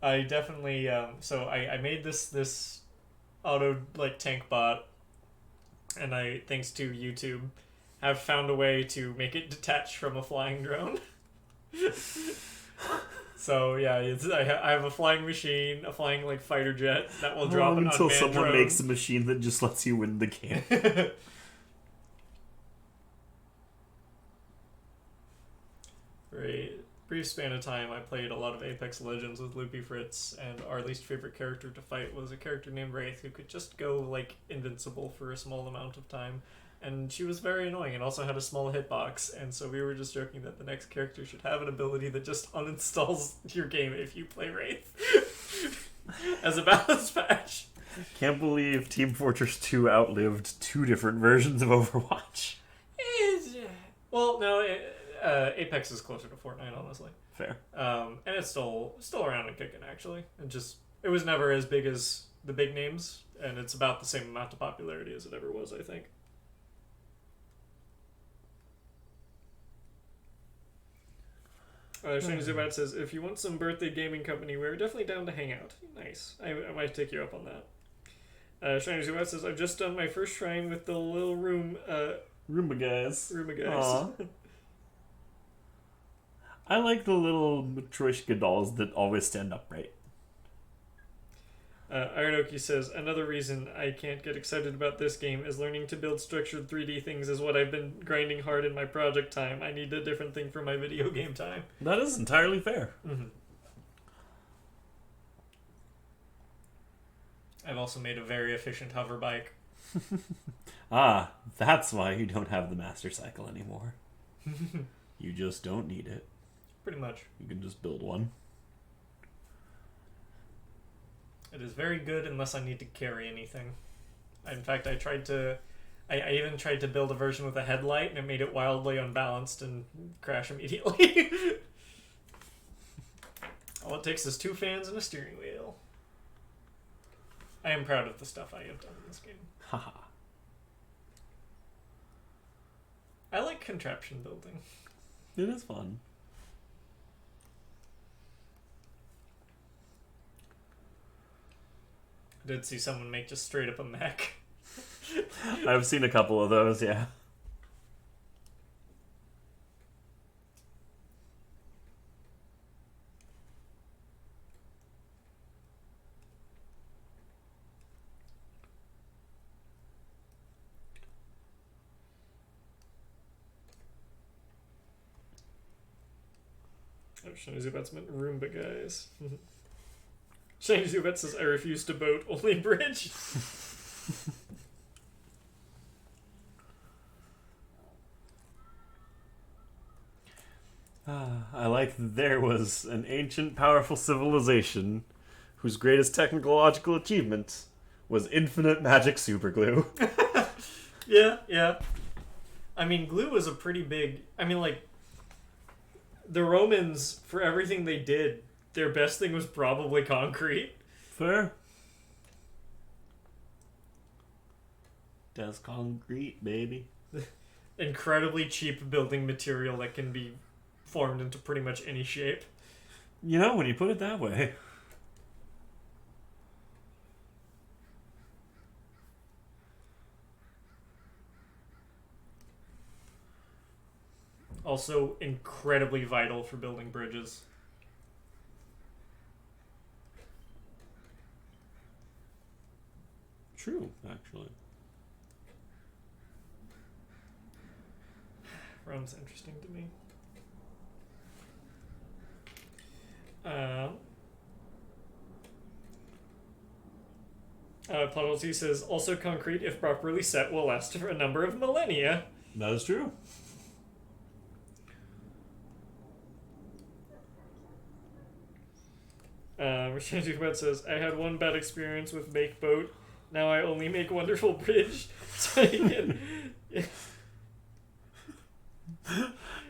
I definitely so I made this auto tank bot, and I, thanks to YouTube, have found a way to make it detach from a flying drone. So yeah, I have a flying machine, a flying fighter jet that will drop an until unmanned someone drone. makes a machine that just lets you win the game. For a brief span of time, I played a lot of Apex Legends with Loopy Fritz, and our least favorite character to fight was a character named Wraith who could just go invincible for a small amount of time. And she was very annoying and also had a small hitbox, and so we were just joking that the next character should have an ability that just uninstalls your game if you play Wraith. As a balance patch. Can't believe Team Fortress 2 outlived 2 different versions of Overwatch. Well, no, Apex is closer to Fortnite, honestly. Fair. And it's still around and kicking, actually. It was never as big as the big names, and it's about the same amount of popularity as it ever was, I think. Shiny Zubat says, if you want some birthday gaming company, we're definitely down to hang out. Nice. I might take you up on that. Shiny Zubat says, I've just done my first shrine with the little Roomba guys. Aww. I like the little Matryoshka dolls that always stand upright. Aranoki says, another reason I can't get excited about this game is learning to build structured 3D things is what I've been grinding hard in my project time. I need a different thing for my video game time. That is entirely fair. Mm-hmm. I've also made a very efficient hover bike. That's why you don't have the Master Cycle anymore. You just don't need it. Pretty much. You can just build one. It is very good unless I need to carry anything. In fact, I even tried to build a version with a headlight, and it made it wildly unbalanced and crash immediately. All it takes is 2 fans and a steering wheel. I am proud of the stuff I have done in this game. Haha. I like contraption building. It is fun. I did see someone make just straight up a mech. I've seen a couple of those, yeah. Oh, Shiny Zubat's meant Roomba guys. Shiny Zubat says, I refuse to boat, only bridge. I like that there was an ancient, powerful civilization whose greatest technological achievement was infinite magic superglue. Yeah. I mean, glue was a pretty big... I mean, like, the Romans, for everything they did, their best thing was probably concrete. Fair. That's concrete, baby. Incredibly cheap building material that can be formed into pretty much any shape. You know, when you put it that way. Also incredibly vital for building bridges. True, actually. Rome's interesting to me. Puddle T says, also concrete, if properly set, will last for a number of millennia. That is true. Rashid says, I had one bad experience with Make Boat. Now I only make Wonderful Bridge. So I can...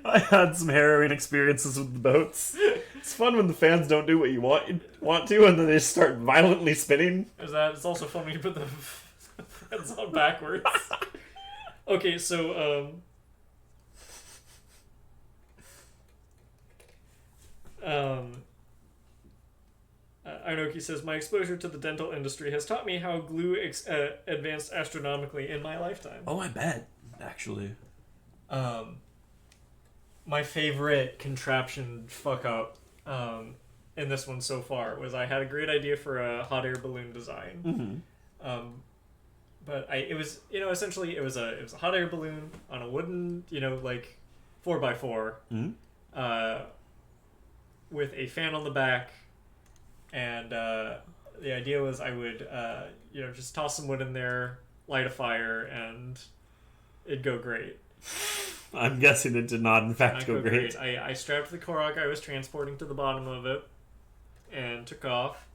I had some harrowing experiences with the boats. It's fun when the fans don't do what you want to, and then they just start violently spinning. There's that. It's also fun when you put the fans on backwards. Okay, so Arnoki says, my exposure to the dental industry has taught me how glue advanced astronomically in my lifetime. Oh, I bet, actually. My favorite contraption fuck up in this one so far was I had a great idea for a hot air balloon design. Mm-hmm. But it was, essentially it was a hot air balloon on a wooden, like 4x4, Mm-hmm. With a fan on the back, and the idea was I would, just toss some wood in there, light a fire, and it'd go great. I'm guessing it did not, in fact, go great. I strapped the Korok I was transporting to the bottom of it, and took off.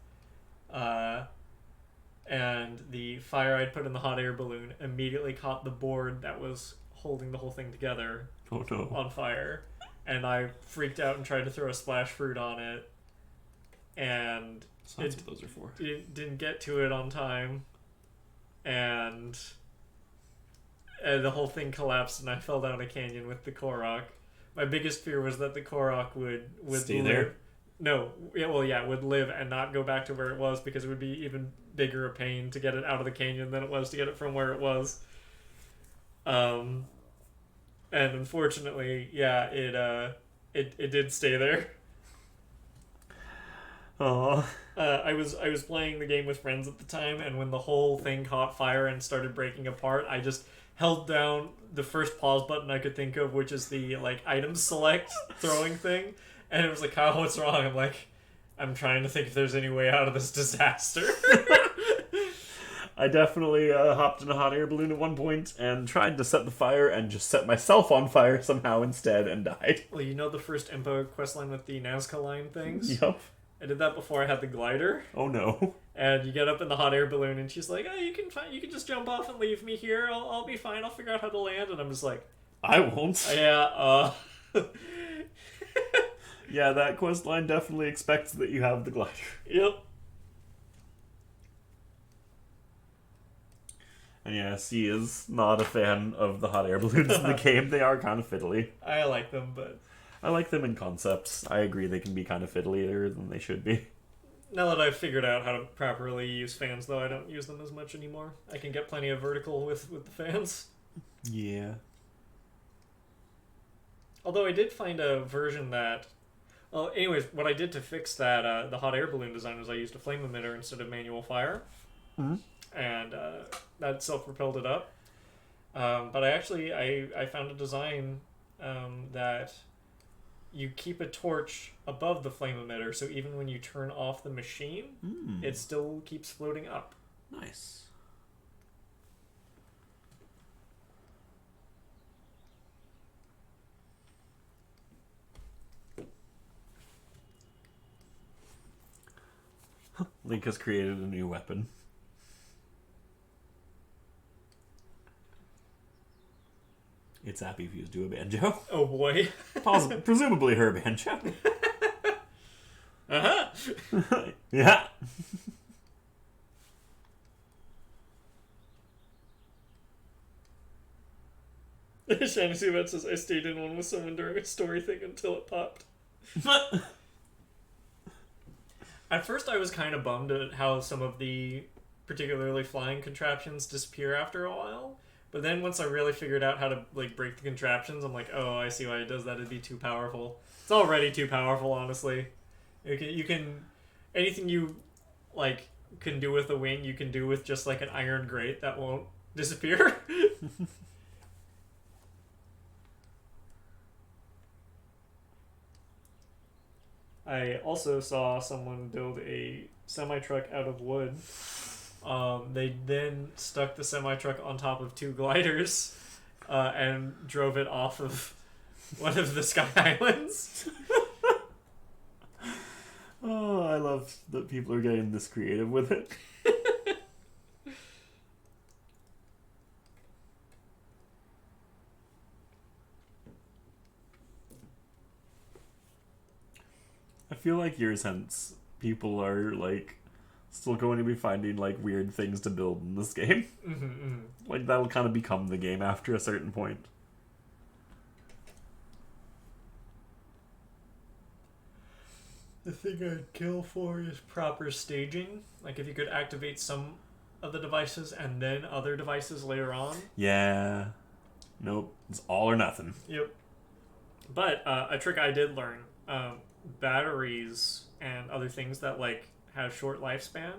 And the fire I'd put in the hot air balloon immediately caught the board that was holding the whole thing together Oh no. on fire. and I freaked out and tried to throw a splash fruit on it, and So that's what those are for. didn't get to it on time, and the whole thing collapsed, and I fell down a canyon with the Korok. My biggest fear was that the Korok would Stay live. there? No, would live and not go back to where it was, because it would be even bigger a pain to get it out of the canyon than it was to get it from where it was. And unfortunately, yeah, it did stay there. Aww. I was playing the game with friends at the time, and when the whole thing caught fire and started breaking apart, I just held down the first pause button I could think of, which is the like item select throwing thing, and it was like, Kyle, what's wrong? I'm like, I'm trying to think if there's any way out of this disaster. I definitely hopped in a hot air balloon at one point and tried to set the fire and just set myself on fire somehow instead and died. Well, you know the first Impa questline with the Nazca line things? Yup. I did that before I had the glider. Oh no. And you get up in the hot air balloon, and she's like, "Oh, you can just jump off and leave me here. I'll be fine. I'll figure out how to land." And I'm just like, I won't. "Yeah, Yeah, that quest line definitely expects that you have the glider. Yep." And yeah, C is not a fan of the hot air balloons in the game. They are kind of fiddly. I like them, but I like them in concepts. I agree they can be kind of fiddlier than they should be. now that I've figured out how to properly use fans, though, I don't use them as much anymore. I can get plenty of vertical with the fans. Yeah. Although I did find a version that... Well, anyways, what I did to fix that, the hot air balloon design, was I used a flame emitter instead of manual fire. Mm-hmm. And that self-propelled it up. But I found a design that you keep a torch above the flame emitter, so even when you turn off the machine, it still keeps floating up. Nice. Link has created a new weapon. It's Appy fused to a banjo. Oh boy. Presumably her banjo. Uh-huh. Yeah. Shiny Suvet says, I stayed in one with someone during a story thing until it popped. At first I was kind of bummed at how some of the particularly flying contraptions disappear after a while. But then once I really figured out how to like break the contraptions, I'm like, oh, I see why it does that. It'd be too powerful. It's already too powerful, honestly. You can anything you like can do with a wing, you can do with just like an iron grate that won't disappear. I also saw someone build a semi-truck out of wood. They then stuck the semi-truck on top of two gliders and drove it off of one of the Sky Islands. Oh, I love that people are getting this creative with it. I feel like years hence, people are like still going to be finding like weird things to build in this game. Like that'll kind of become the game after a certain point. The thing I'd kill for is proper staging. Like if you could activate some of the devices and then other devices later on. Yeah. Nope. It's all or nothing. Yep. But a trick I did learn, batteries and other things that like have short lifespan,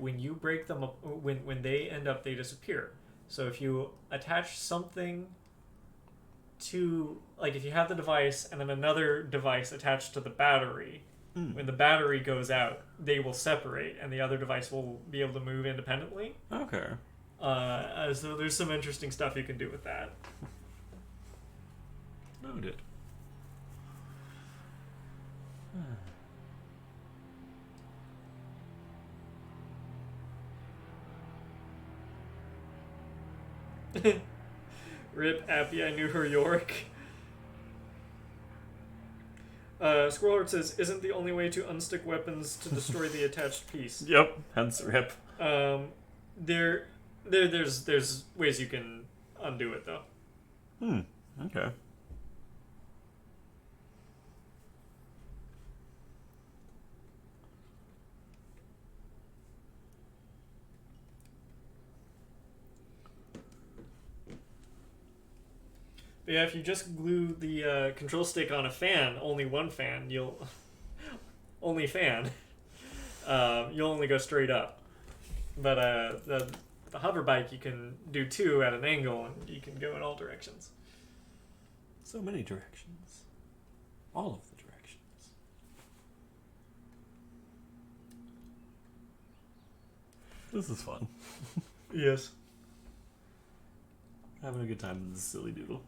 when you break them up, when they end up, they disappear. So if you attach something to, like if you have the device and then another device attached to the battery, when the battery goes out, they will separate and the other device will be able to move independently. Okay. So there's some interesting stuff you can do with that. Noted. Rip Appy, I knew her York. Squirrelheart says, isn't the only way to unstick weapons to destroy the attached piece. Yep. Hence rip. There's ways you can undo it, though. Okay. But yeah, if you just glue the control stick on a fan, only one fan, only fan, you'll only go straight up. But the hover bike, you can do two at an angle, and you can go in all directions. So many directions. All of the directions. This is fun. Yes. Having a good time with this silly doodle.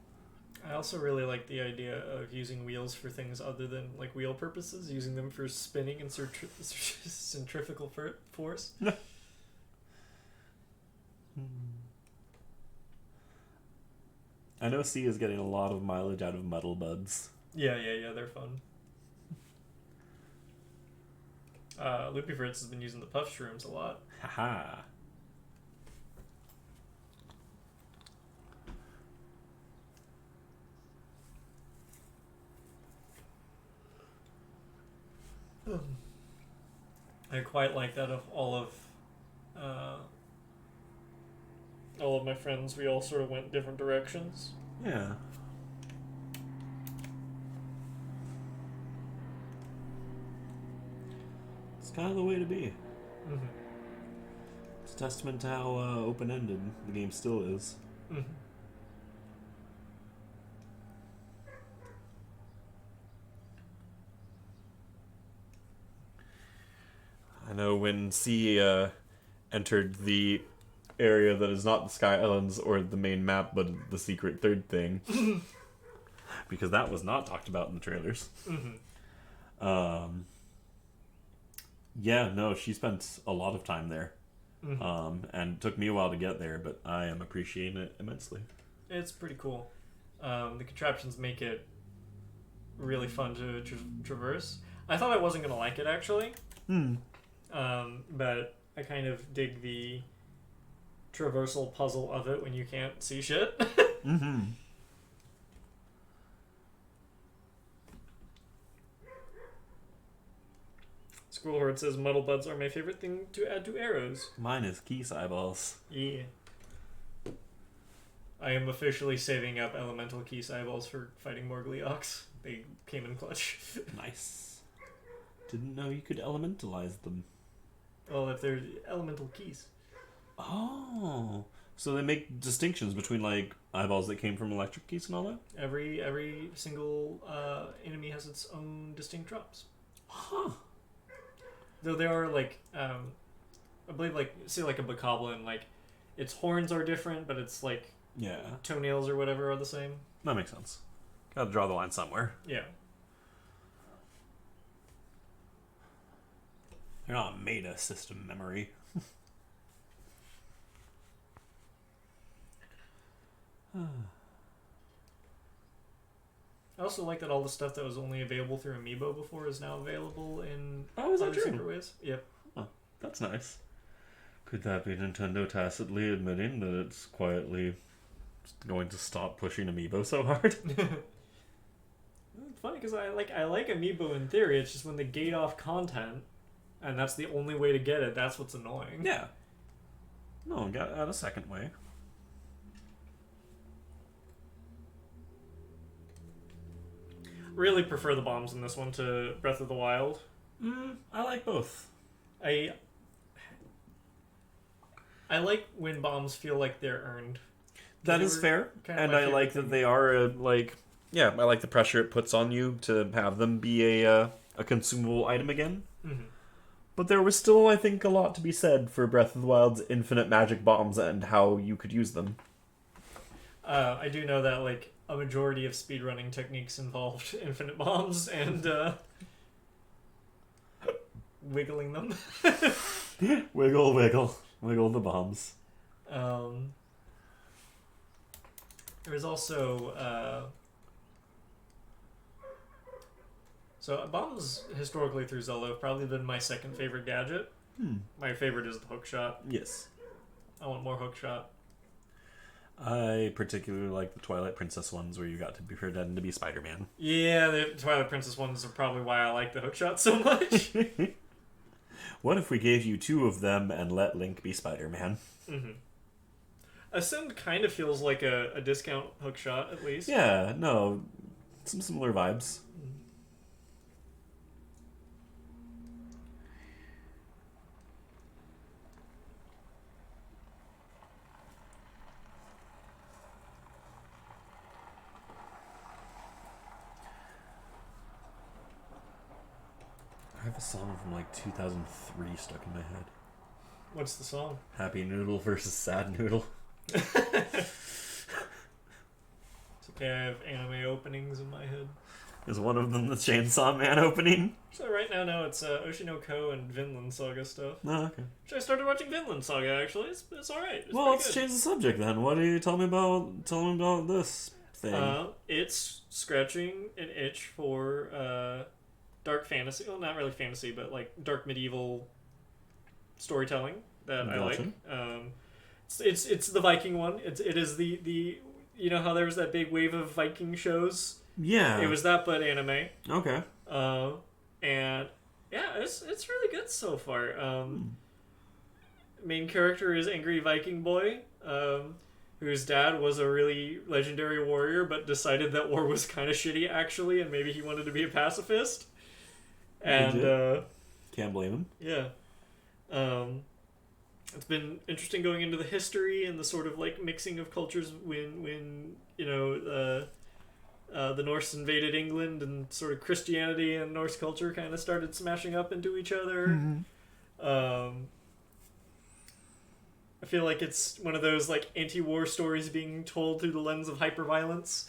I also really like the idea of using wheels for things other than like wheel purposes, using them for spinning and centrifugal force. I know C is getting a lot of mileage out of metal buds. Yeah, they're fun. Loopy Fritz has been using the puff shrooms a lot. Haha. I quite like that of all of my friends. We all sort of went different directions. Yeah. It's kind of the way to be. Mm-hmm. It's a testament to how open-ended the game still is. Mm-hmm. I know when C entered the area that is not the Sky Islands or the main map, but the secret third thing, because that was not talked about in the trailers. Mm-hmm. Yeah, no, she spent a lot of time there. Mm-hmm. And it took me a while to get there, but I am appreciating it immensely. It's pretty cool. The contraptions make it really fun to traverse. I thought I wasn't going to like it, actually. But I kind of dig the traversal puzzle of it when you can't see shit. Mm-hmm. Squirrelhorde says muddle buds are my favorite thing to add to arrows. Mine is Geese eyeballs. Yeah. I am officially saving up elemental Geese eyeballs for fighting Morgleox. They came in clutch. Nice. Didn't know you could elementalize them. Well, if they're elemental keys. Oh. So they make distinctions between, like, eyeballs that came from electric keys and all that? Every single enemy has its own distinct drops. Huh. Though there are, like, I believe, like, say, like a bokoblin, like, its horns are different, but its, like, Yeah. toenails or whatever are the same. That makes sense. Gotta draw the line somewhere. Yeah. They're not made of system memory. I also like that all the stuff that was only available through Amiibo before is now available in Oh, is that other true? secret ways. Yep. Oh, that's nice. Could that be Nintendo tacitly admitting that it's quietly going to stop pushing Amiibo so hard? It's funny because I like Amiibo in theory. It's just when they gate off content, and that's the only way to get it. That's what's annoying. Yeah. No, got a second way. Really prefer the bombs in this one to Breath of the Wild. I like both. I like when bombs feel like they're earned. That is fair, kind of and my I favorite like thing. that they are yeah, I like the pressure it puts on you to have them be a consumable item again. Mm-hmm. But there was still, I think, a lot to be said for Breath of the Wild's infinite magic bombs and how you could use them. I do know that like a majority of speedrunning techniques involved infinite bombs and wiggling them. Wiggle, wiggle, wiggle the bombs. There was also So bombs historically through Zelda have probably been my second favorite gadget. My favorite is the hook shot. Yes. I want more hook shot. I particularly like the Twilight Princess ones where you got to be pretending to be Spider-Man. Yeah, the Twilight Princess ones are probably why I like the hook shot so much. What if we gave you 2 of them and let Link be Spider-Man? Mm-hmm. Ascend kind of feels like a discount hook shot, at least. Yeah, no, some similar vibes. I have a song from like 2003 stuck in my head. What's the song? Happy Noodle versus Sad Noodle. It's okay, I have anime openings in my head. Is one of them the Chainsaw Man opening? So right now, no, it's Oshinoko and Vinland Saga stuff. Oh, okay. Actually, I started watching Vinland Saga, actually. It's alright. Well, let's change the subject then. What do you tell me about this thing? It's scratching an itch for dark fantasy. Well, not really fantasy, but like dark medieval storytelling that I like. It's the Viking one. It is the you know how there was that big wave of Viking shows? Yeah. It was that, but anime. Okay. And yeah, it's really good so far. Main character is Angry Viking Boy, whose dad was a really legendary warrior, but decided that war was kind of shitty actually, and maybe he wanted to be a pacifist. And can't blame him. Yeah. It's been interesting going into the history and the sort of like mixing of cultures when you know the Norse invaded England and sort of Christianity and Norse culture kind of started smashing up into each other. Mm-hmm. I feel like it's one of those like anti-war stories being told through the lens of hyperviolence.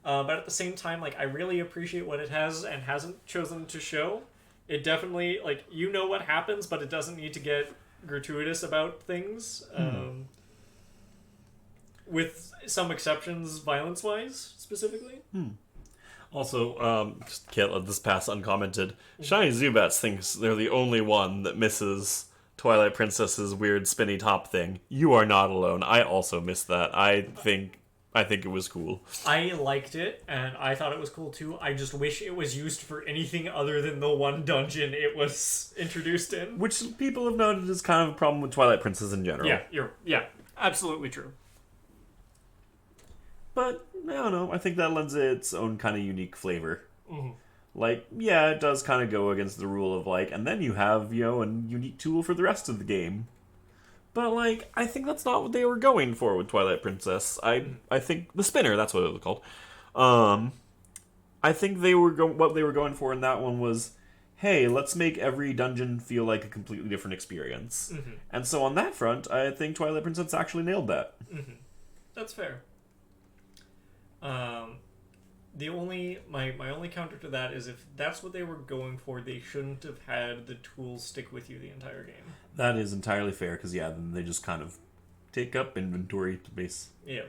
But at the same time, like I really appreciate what it has and hasn't chosen to show. It definitely, like, you know what happens, but it doesn't need to get gratuitous about things. With some exceptions, violence-wise, specifically. Also, just can't let this pass uncommented. Shiny Zubats thinks they're the only one that misses Twilight Princess's weird spinny top thing. You are not alone. I also missed that. I think it was cool. I liked it, and I thought it was cool too. I just wish it was used for anything other than the one dungeon it was introduced in. Which people have noted is kind of a problem with Twilight Princess in general. Yeah, absolutely true. But, I don't know, I think that lends it its own kind of unique flavor. Mm-hmm. Like, yeah, it does kind of go against the rule of, like, and then you have, you know, a unique tool for the rest of the game. But, like, I think that's not what they were going for with Twilight Princess. I think... The spinner, that's what it was called. I think what they were going for in that one was, hey, let's make every dungeon feel like a completely different experience. Mm-hmm. And so on that front, I think Twilight Princess actually nailed that. Mm-hmm. That's fair. My only counter to that is if that's what they were going for, they shouldn't have had the tools stick with you the entire game. That is entirely fair, because, yeah, then they just kind of take up inventory space. Yeah.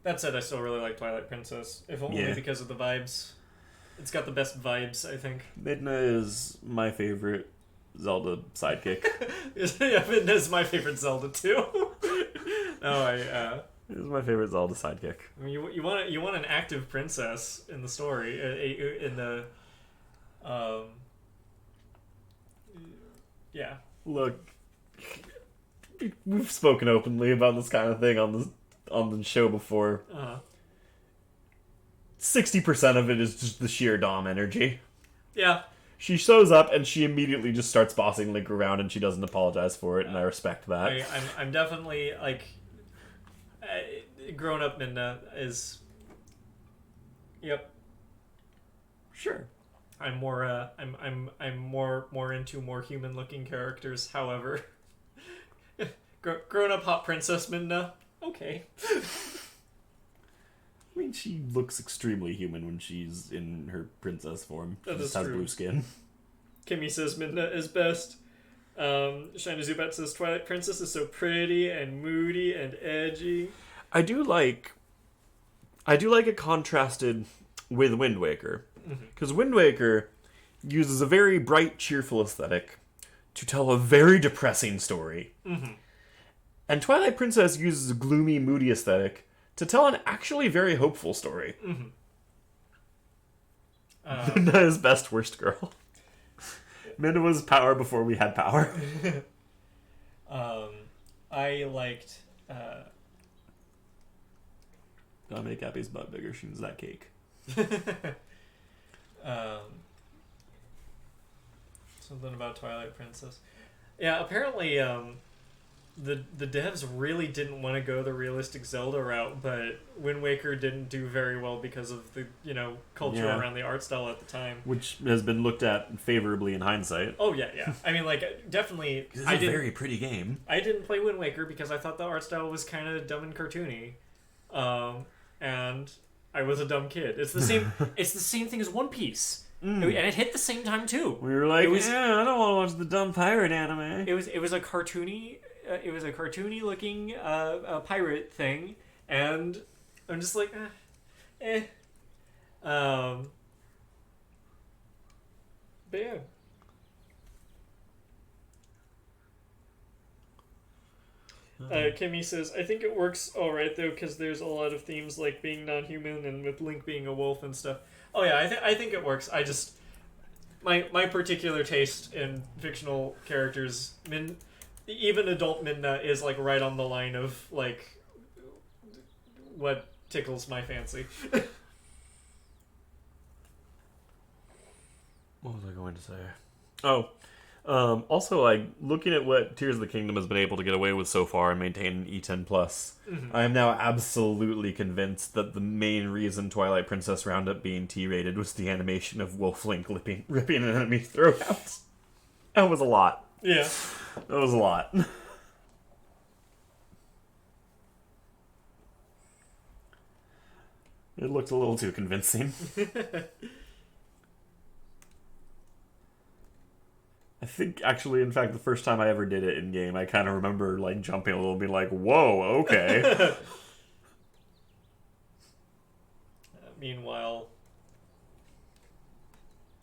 That said, I still really like Twilight Princess, if only because of the vibes. It's got the best vibes, I think. Midna is my favorite Zelda sidekick. Yeah, Midna is my favorite Zelda, too. It is my favorite Zelda sidekick. I mean, you want an active princess in the story, yeah. Look, we've spoken openly about this kind of thing on the show before. 60% of it is just the sheer Dom energy. Yeah. She shows up and she immediately just starts bossing Link around and she doesn't apologize for it, and I respect that. I'm definitely like. Grown up Midna is. Yep. Sure. I'm more. I'm more into more human looking characters. However, grown up hot princess Midna. Okay. I mean, she looks extremely human when she's in her princess form. She just has blue skin. Kimmy says Midna is best. Shiny Zubat says Twilight Princess is so pretty and moody and edgy. I do like it contrasted with Wind Waker. Because Wind Waker uses a very bright, cheerful aesthetic to tell a very depressing story. And Twilight Princess uses a gloomy, moody aesthetic to tell an actually very hopeful story. Minna's best worst girl. Minna was power before we had power. I liked... Gotta make Abby's butt bigger. She needs that cake. Something about Twilight Princess. Yeah, apparently the devs really didn't want to go the realistic Zelda route, but Wind Waker didn't do very well because of the culture around the art style at the time, which has been looked at favorably in hindsight. Oh yeah. I mean, definitely. It's a very pretty game. I didn't play Wind Waker because I thought the art style was kind of dumb and cartoony, and I was a dumb kid. It's the same. It's the same thing as One Piece. And it hit the same time too. We were like, I don't want to watch the dumb pirate anime. It was a cartoony looking pirate thing, and I'm just like, but yeah. Kimmy says, I think it works alright though, because there's a lot of themes like being non-human and with Link being a wolf and stuff. Oh yeah, I think it works. I just... My particular taste in fictional characters, even adult Minna is right on the line of what tickles my fancy. What was I going to say? Also, looking at what Tears of the Kingdom has been able to get away with so far and maintain an E10+, I am now absolutely convinced that the main reason Twilight Princess wound up being T-rated was the animation of Wolf Link ripping an enemy's throat out. That was a lot. Yeah. That was a lot. It looked a little too convincing. I think, actually, in fact, the first time I ever did it in-game, I kind of remember, jumping a little, being like, whoa, okay. Meanwhile,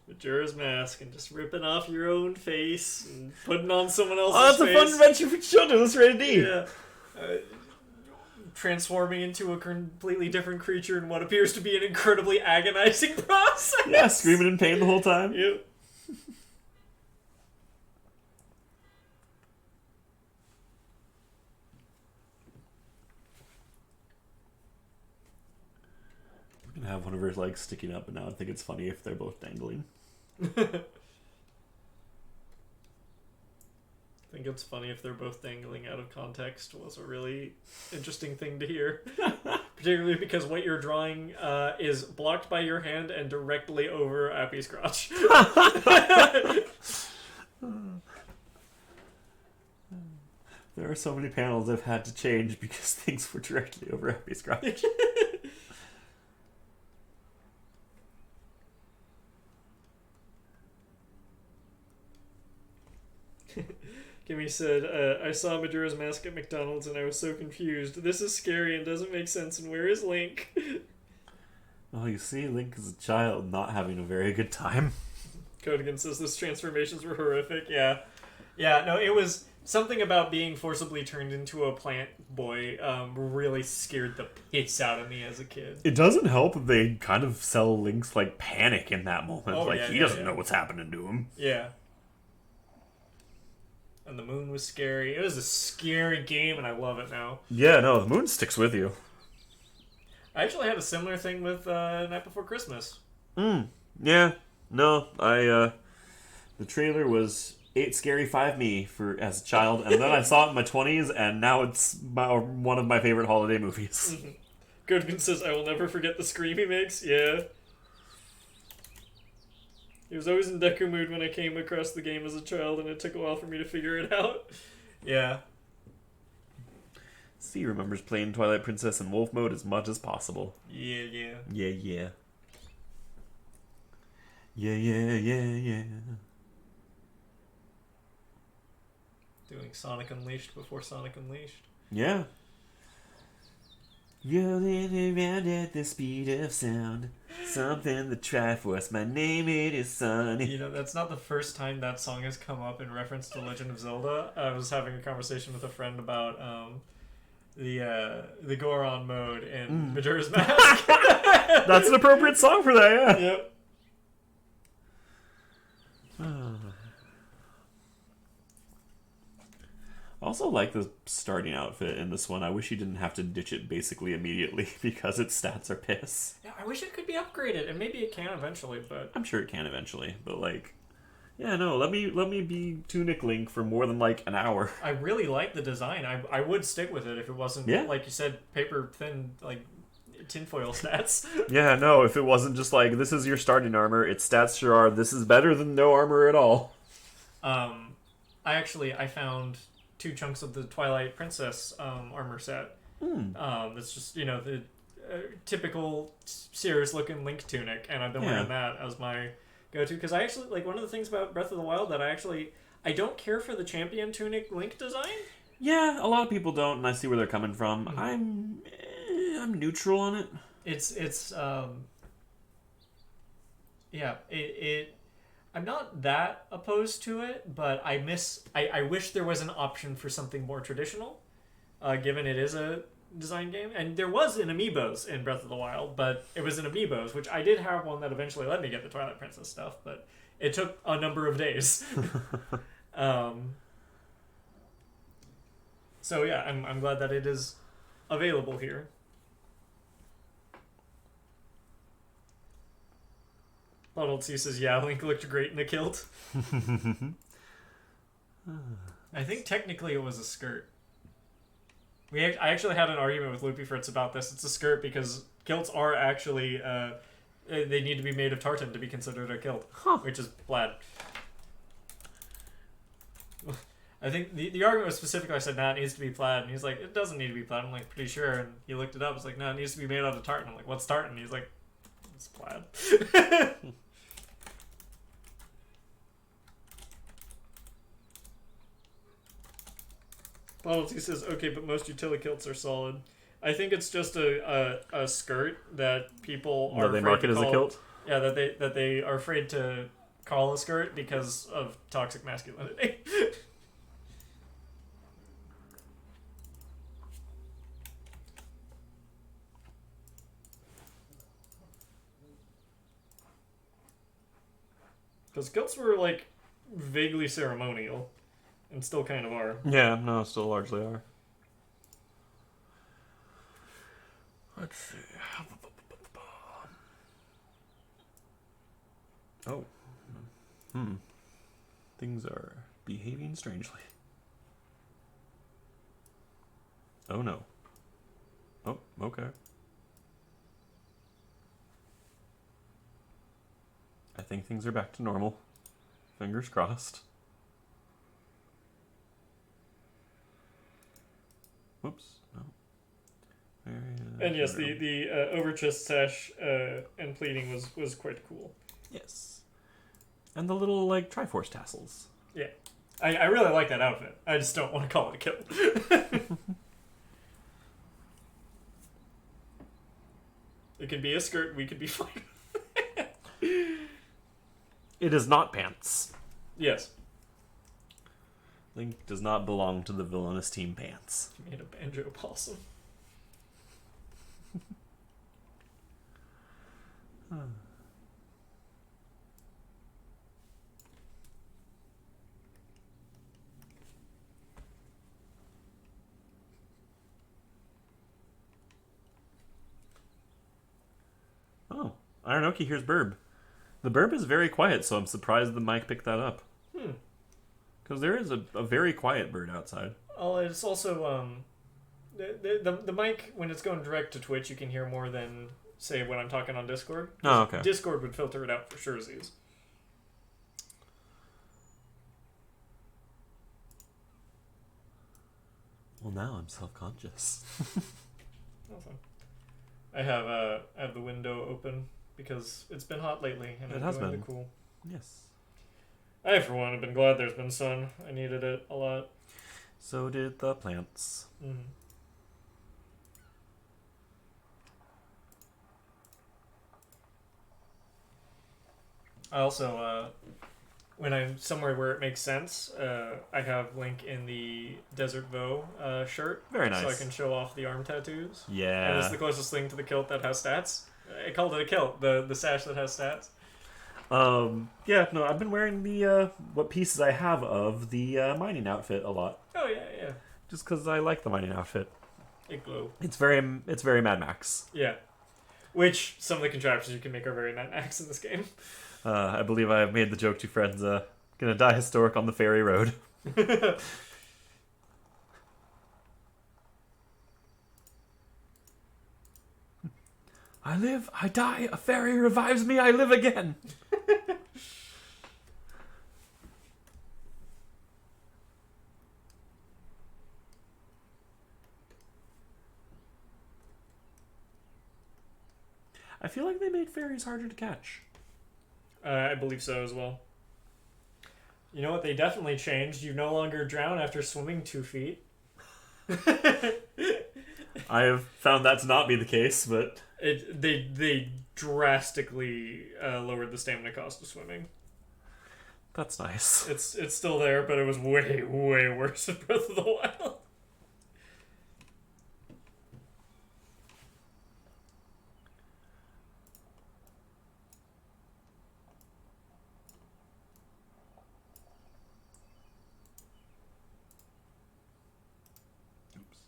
Majora's Mask and just ripping off your own face and putting on someone else's face. Oh, that's a fun adventure for children. That's rated D. Yeah. Transforming into a completely different creature in what appears to be an incredibly agonizing process. Yeah, screaming in pain the whole time. Yep. Have one of her legs sticking up, and now I think it's funny if they're both dangling. I think it's funny if they're both dangling out of context was a really interesting thing to hear. Particularly because what you're drawing is blocked by your hand and directly over Appy's crotch. There are so many panels I've had to change because things were directly over Appy's crotch. Kimmy said, I saw Majora's Mask at McDonald's and I was so confused. This is scary and doesn't make sense, and where is Link? Oh, you see, Link is a child not having a very good time. Codigan says those transformations were horrific. Yeah. Yeah, no, it was something about being forcibly turned into a plant boy really scared the piss out of me as a kid. It doesn't help that they kind of sell Link's, panic in that moment. Oh, he doesn't know what's happening to him. Yeah. And the moon was scary. It was a scary game, and I love it now. Yeah, no, the moon sticks with you. I actually had a similar thing with Night Before Christmas. Yeah. No, the trailer was 8 Scary 5 me as a child, and then I saw it in my 20s, and now it's one of my favorite holiday movies. Goodwin says, I will never forget the scream he makes. Yeah. He was always in Deku mood when I came across the game as a child, and it took a while for me to figure it out. Yeah. C remembers playing Twilight Princess in wolf mode as much as possible. Yeah. Yeah. Doing Sonic Unleashed before Sonic Unleashed. Yeah. Rolling around at the speed of sound. Something the Triforce, my name it is Sunny. You know, that's not the first time that song has come up in reference to Legend of Zelda. I was having a conversation with a friend about the Goron mode in Majora's Mask. That's an appropriate song for that, yeah. Yep. I also like the starting outfit in this one. I wish you didn't have to ditch it basically immediately because its stats are piss. Yeah, I wish it could be upgraded, and maybe it can eventually, but I'm sure it can eventually, but like, yeah, no, let me be Tunic Link for more than like an hour. I really like the design. I would stick with it if it wasn't, like you said, paper thin, like tinfoil stats. Yeah, no, if it wasn't just like, this is your starting armor, its stats sure are, this is better than no armor at all. I found 2 chunks of the Twilight Princess armor set. It's just, you know, the typical serious looking Link tunic, and I've been wearing that as my go-to, because I actually, like, one of the things about Breath of the Wild that I don't care for the champion tunic Link design. Yeah, a lot of people don't, and I see where they're coming from. I'm neutral on it. I'm not that opposed to it, but I wish there was an option for something more traditional, given it is a design game. And there was an Amiibos in Breath of the Wild, but it was an Amiibos, which I did have one that eventually let me get the Twilight Princess stuff, but it took a number of days. So yeah, I'm glad that it is available here. Donald C says, yeah, Link looked great in a kilt. I think technically it was a skirt. I actually had an argument with Loopy Fritz about this. It's a skirt because kilts are actually, they need to be made of tartan to be considered a kilt, which is plaid. I think the argument was specifically, I said, nah, it needs to be plaid. And he's like, it doesn't need to be plaid. I'm like, pretty sure. And he looked it up. It's like, no, it needs to be made out of tartan. I'm like, what's tartan? He's like, it's plaid. He says, okay, but most utility kilts are solid. I think it's just a skirt that people are they market as a kilt? Yeah, that they are afraid to call a skirt because of toxic masculinity. Because kilts were, like, vaguely ceremonial. And still kind of are. Yeah, no, still largely are. Let's see. Oh. Things are behaving strangely. Oh no. Oh, okay. I think things are back to normal. Fingers crossed. Whoops. No. And yes, the over-chest sash and pleating was quite cool. Yes. And the little, like, Triforce tassels. Yeah. I really like that outfit. I just don't want to call it a kilt. It could be a skirt. We could be fine. It is not pants. Yes. Link does not belong to the villainous team pants. He made a banjo possum. Oh, Ironoki hears Burb. The Burb is very quiet, so I'm surprised the mic picked that up. Because there is a very quiet bird outside. Oh, it's also, the mic, when it's going direct to Twitch, you can hear more than, say, when I'm talking on Discord. Oh, okay. Discord would filter it out for surezies. Well, now I'm self-conscious. Awesome. I have the window open because it's been hot lately, and it I'm has enjoying been. the cool. Yes. I, for one, have been glad there's been sun. I needed it a lot. So did the plants. I also, when I'm somewhere where it makes sense, I have Link in the Desert Voe shirt. Very nice. So I can show off the arm tattoos. Yeah. And it's the closest thing to the kilt that has stats. I called it a kilt, the sash that has stats. Yeah, no, I've been wearing the, what pieces I have of the mining outfit a lot. Oh, yeah, yeah. Just because I like the mining outfit. It glow. It's very Mad Max. Yeah. Which, some of the contraptions you can make are very Mad Max in this game. I believe I have made the joke to friends, gonna die historic on the ferry road. I live, I die, a fairy revives me, I live again. I feel like they made fairies harder to catch. I believe so as well. You know what they definitely changed? You no longer drown after swimming 2 feet. I have found that to not be the case, but... They drastically lowered the stamina cost of swimming. That's nice. It's still there, but it was way, way worse in Breath of the Wild.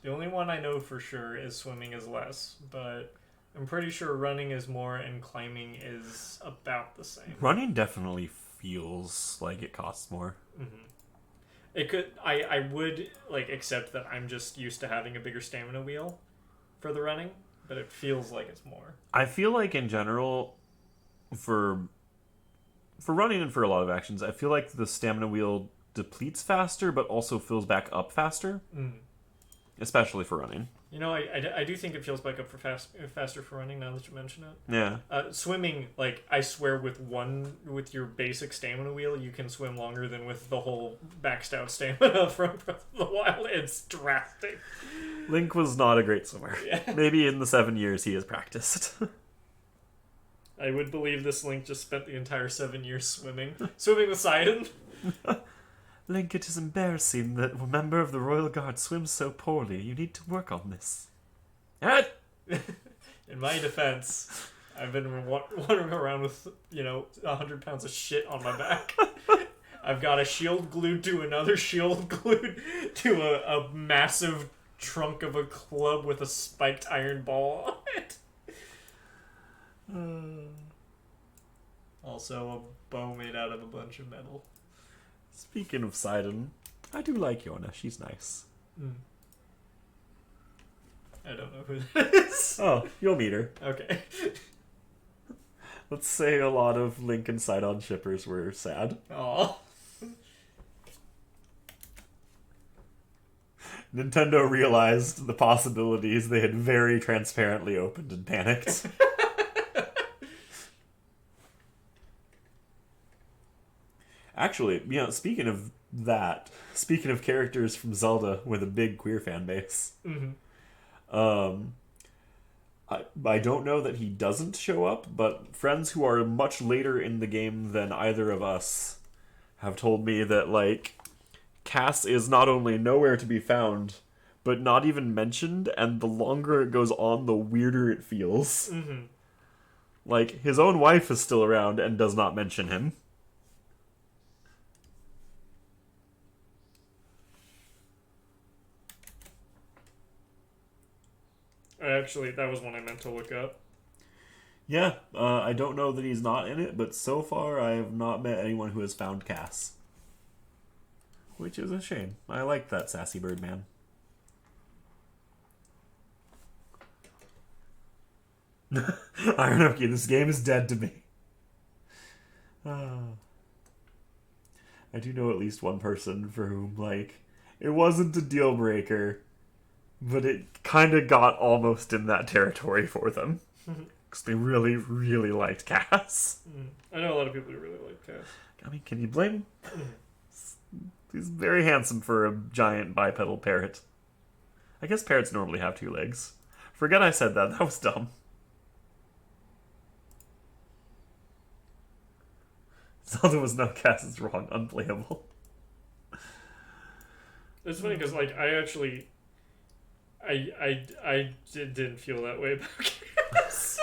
The only one I know for sure is swimming is less, but I'm pretty sure running is more and climbing is about the same. Running definitely feels like it costs more. Mm-hmm. It could. I would like accept that I'm just used to having a bigger stamina wheel for the running, but it feels like it's more. I feel like in general, for running and for a lot of actions, I feel like the stamina wheel depletes faster, but also fills back up faster. Mm. Especially for running. You know, I do think it feels back up for faster for running now that you mention it. Yeah. Swimming, like, I swear with your basic stamina wheel, you can swim longer than with the whole maxed out stamina from Breath of the Wild. It's drastic. Link was not a great swimmer. Yeah. Maybe in the 7 years he has practiced. I would believe this Link just spent the entire 7 years swimming. Swimming with Sidon. Link, it is embarrassing that a member of the Royal Guard swims so poorly. You need to work on this. In my defense, I've been wandering around with, 100 pounds of shit on my back. I've got a shield glued to another shield glued to a massive trunk of a club with a spiked iron ball on it. Also, a bow made out of a bunch of metal. Speaking of Sidon, I do like Yona. She's nice. I don't know who that is. Oh, you'll meet her. Okay. Let's say a lot of Link and Sidon shippers were sad. Aw. Nintendo realized the possibilities they had very transparently opened and panicked. Actually, speaking of characters from Zelda with a big queer fan base, I don't know that he doesn't show up, but friends who are much later in the game than either of us have told me that, like, Cass is not only nowhere to be found, but not even mentioned, and the longer it goes on, the weirder it feels. Like, his own wife is still around and does not mention him. Actually, that was one I meant to look up. Yeah, I don't know that he's not in it, but so far I have not met anyone who has found Cass. Which is a shame. I like that sassy bird man. Ironoki, this game is dead to me. I do know at least one person for whom, like, it wasn't a deal breaker, but it kind of got almost in that territory for them. Because they really, really liked Cass. I know a lot of people who really like Cass. I mean, can you blame him? He's very handsome for a giant bipedal parrot. I guess parrots normally have 2 legs. Forget I said that. That was dumb. Zelda was no cast is wrong. Unplayable. It's funny because like I actually, didn't feel that way about Chaos.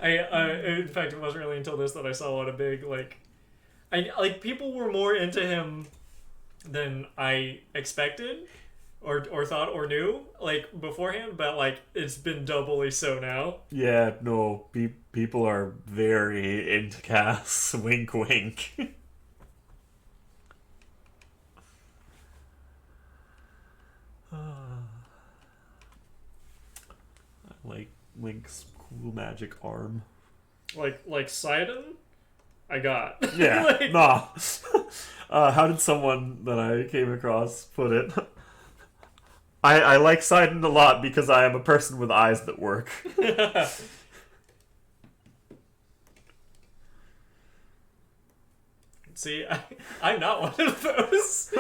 In fact, it wasn't really until this that I saw what a big people were more into him than I expected, or thought or knew like beforehand. But like it's been doubly so now. Yeah, no, people are very into Cass. Wink, wink. I like Link's cool magic arm. Like Sidon, I got. Yeah, like, nah. How did someone that I came across put it? I like Sidon a lot because I am a person with eyes that work. See, I'm not one of those.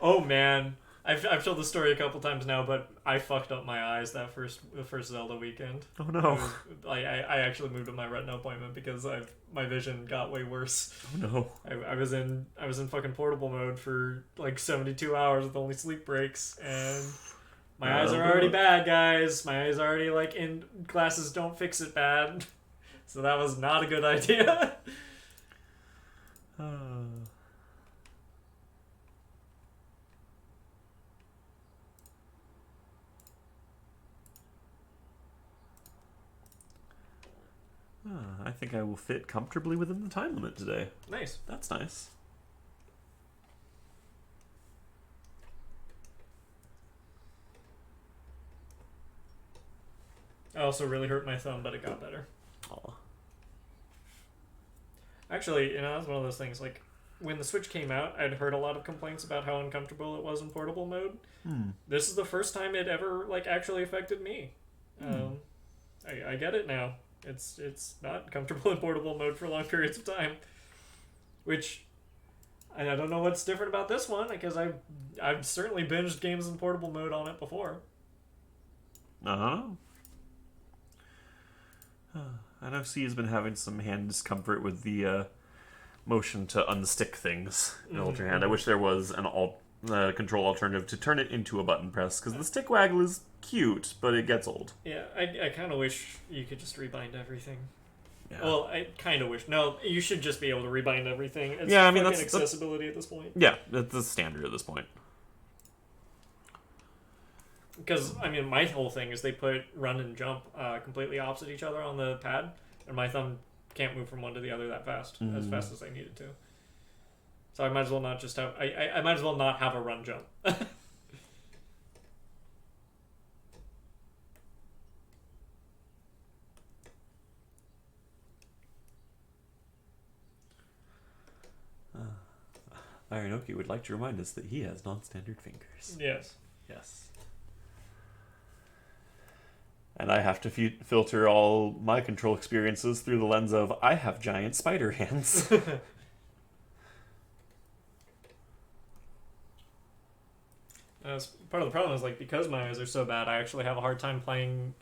Oh man, I've told the story a couple times now, but I fucked up my eyes the first Zelda weekend. Oh no! I actually moved to my retina appointment because my vision got way worse. Oh no! I was in fucking portable mode for like 72 hours with only sleep breaks, and my eyes are already bad, guys. My eyes are already like in glasses don't fix it bad, so that was not a good idea. I think I will fit comfortably within the time limit today. Nice. That's nice. I also really hurt my thumb, but it got better. Aw. Actually, that's one of those things. Like, when the Switch came out, I'd heard a lot of complaints about how uncomfortable it was in portable mode. This is the first time it ever, like, actually affected me. I get it now. It's not comfortable in portable mode for long periods of time. Which, I don't know what's different about this one, because I've certainly binged games in portable mode on it before. I know C has been having some hand discomfort with the motion to unstick things in hold your hand. I wish there was an control alternative to turn it into a button press, because the stick waggle is cute, but it gets old. Yeah, I kind of wish you could just rebind everything. Yeah. Well, I kind of wish. No, you should just be able to rebind everything. It's Yeah, I mean, fucking accessibility at this point. Yeah, that's the standard at this point. Because, I mean, my whole thing is they put run and jump completely opposite each other on the pad, and my thumb can't move from one to the other that fast, as fast as I need it to. So I might as well not just have... I might as well not have a run jump. Irenoki would like to remind us that he has non-standard fingers. Yes. Yes. And I have to filter all my control experiences through the lens of, I have giant spider hands. Part of the problem is, like, because my eyes are so bad, I actually have a hard time playing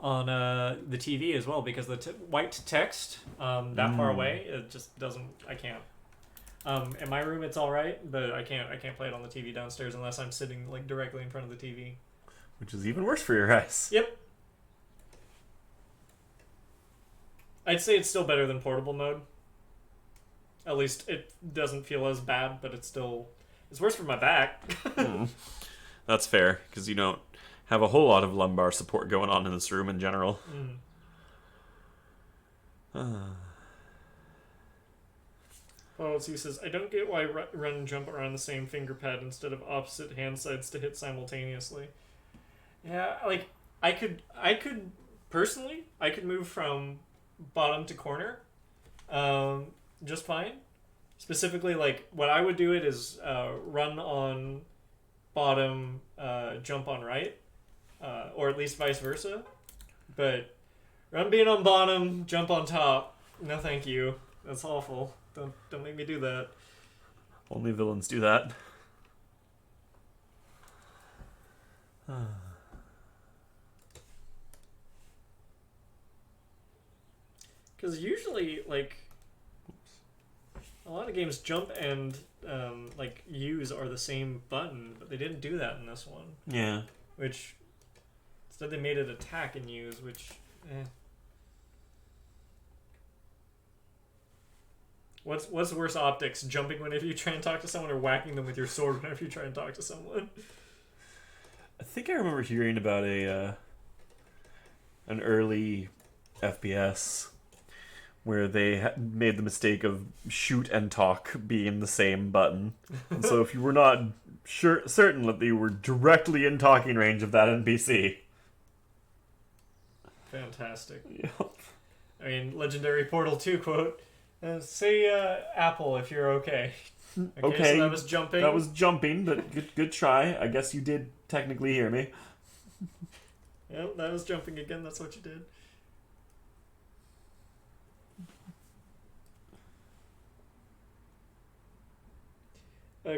on the TV as well, because the white text that far away, it just doesn't... I can't. In my room, it's all right, but I can't play it on the TV downstairs unless I'm sitting like directly in front of the TV. Which is even worse for your eyes. Yep. I'd say it's still better than portable mode. At least it doesn't feel as bad, but it's worse for my back. That's fair, because you don't have a whole lot of lumbar support going on in this room in general. Oh, so he says, I don't get why run and jump are on the same finger pad instead of opposite hand sides to hit simultaneously. Yeah, like, I could personally, I could move from bottom to corner just fine. Specifically, like, what I would do it is run on bottom, jump on right, or at least vice versa. But run being on bottom, jump on top, no thank you. That's awful. Don't make me do that. Only villains do that. Because usually, like, A lot of games jump and like use are the same button, but they didn't do that in this one. Yeah. Which instead they made it attack and use, which What's worse optics? Jumping whenever you try and talk to someone, or whacking them with your sword whenever you try and talk to someone? I think I remember hearing about an early FPS where they made the mistake of shoot and talk being the same button. And so if you were not certain that you were directly in talking range of that NPC. Fantastic. Yep. I mean, legendary Portal 2 quote. Say Apple if you're okay. Okay, so that was jumping. That was jumping, but good try. I guess you did technically hear me. Yep, that was jumping again. That's what you did.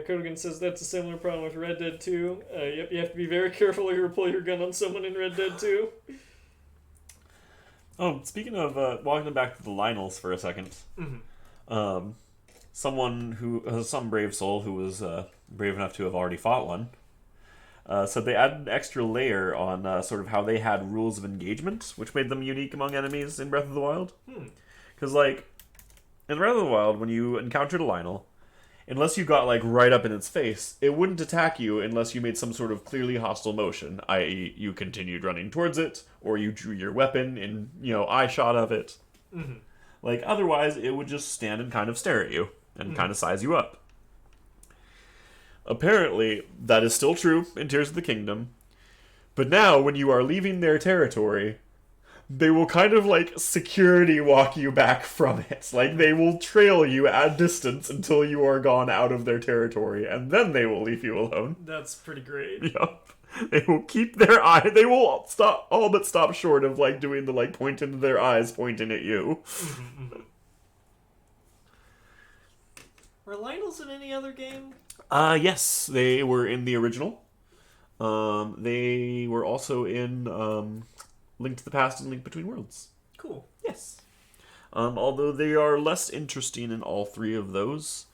Kodogan says that's a similar problem with Red Dead 2. Yep, you have to be very careful or you'll pull your gun on someone in Red Dead 2. Oh, speaking of walking back to the Lionels for a second, someone who some brave soul who was brave enough to have already fought one said they added an extra layer on sort of how they had rules of engagement, which made them unique among enemies in Breath of the Wild. Because like in Breath of the Wild, when you encountered a Lionel, unless you got like right up in its face, it wouldn't attack you unless you made some sort of clearly hostile motion, i.e. you continued running towards it, or you drew your weapon in, eye shot of it. Like, otherwise, it would just stand and kind of stare at you, and kind of size you up. Apparently, that is still true in Tears of the Kingdom, but now, when you are leaving their territory, they will kind of like security walk you back from it. Like they will trail you at distance until you are gone out of their territory, and then they will leave you alone. That's pretty great. Yup. They will keep their eye. They will all but stop short of like doing the like point into their eyes, pointing at you. Were Lionels in any other game? Yes, they were in the original. They were also in Link to the Past and Link Between Worlds. Cool. Yes. Although they are less interesting in all three of those,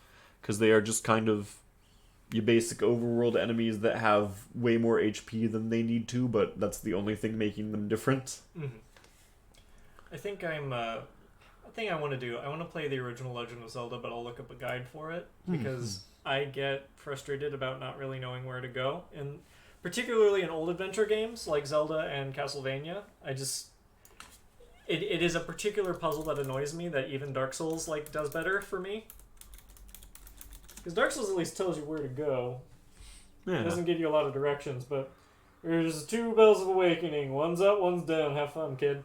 because they are just kind of your basic overworld enemies that have way more HP than they need to, but that's the only thing making them different. I think I want to do. I want to play the original Legend of Zelda, but I'll look up a guide for it because I get frustrated about not really knowing where to go, and particularly in old adventure games like Zelda and Castlevania. It is a particular puzzle that annoys me that even Dark Souls does better for me. Because Dark Souls at least tells you where to go. Yeah. It doesn't give you a lot of directions, but there's 2 Bells of Awakening. One's up, one's down. Have fun, kid.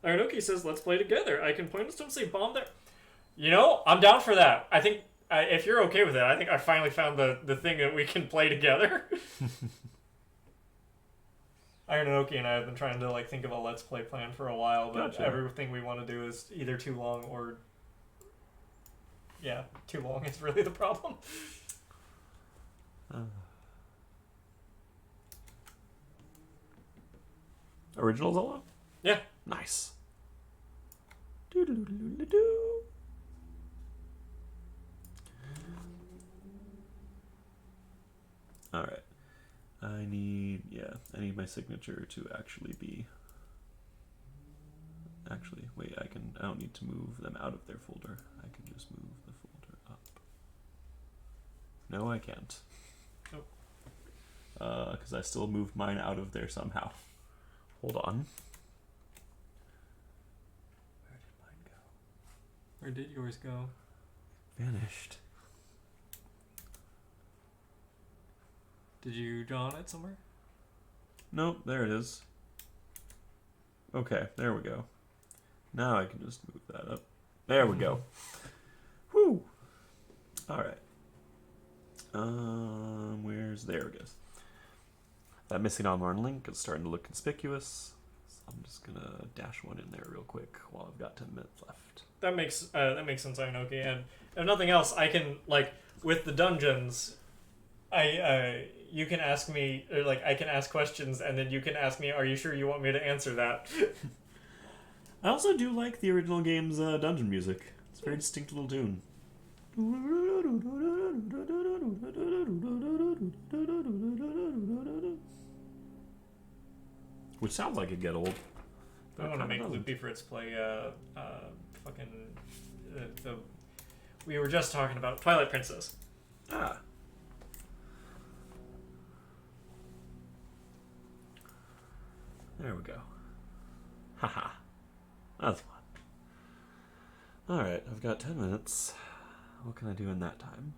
Aranoki says, let's play together. I can point us to him and say, bomb there. I'm down for that. I think, if you're okay with it, I think I finally found the thing that we can play together. Aranoki and I have been trying to, think of a let's play plan for a while, but everything we want to do is either too long or... Yeah, too long is really the problem. Original Zelda? Yeah. Nice. Alright. I need my signature to actually be... Actually, wait, I don't need to move them out of their folder. I can just move the folder up. No, I can't. Nope. Because I still moved mine out of there somehow. Hold on. Where did yours go? Vanished. Did you draw on it somewhere? Nope, there it is. Okay, there we go. Now I can just move that up. There we go. Woo! Alright. There it goes. That missing online link is starting to look conspicuous. So I'm just gonna dash one in there real quick while I've got 10 minutes left. That makes sense, Inoki. And if nothing else, I can, with the dungeons, You can ask me, or like I can ask questions, and then you can ask me, "Are you sure you want me to answer that?" I also do like the original game's dungeon music. It's a very distinct little tune. Which sounds like it'd get old. I want to make Loopy Fritz play fucking the. We were just talking about Twilight Princess. Ah. There we go. Haha. That's fun. Alright, I've got 10 minutes. What can I do in that time?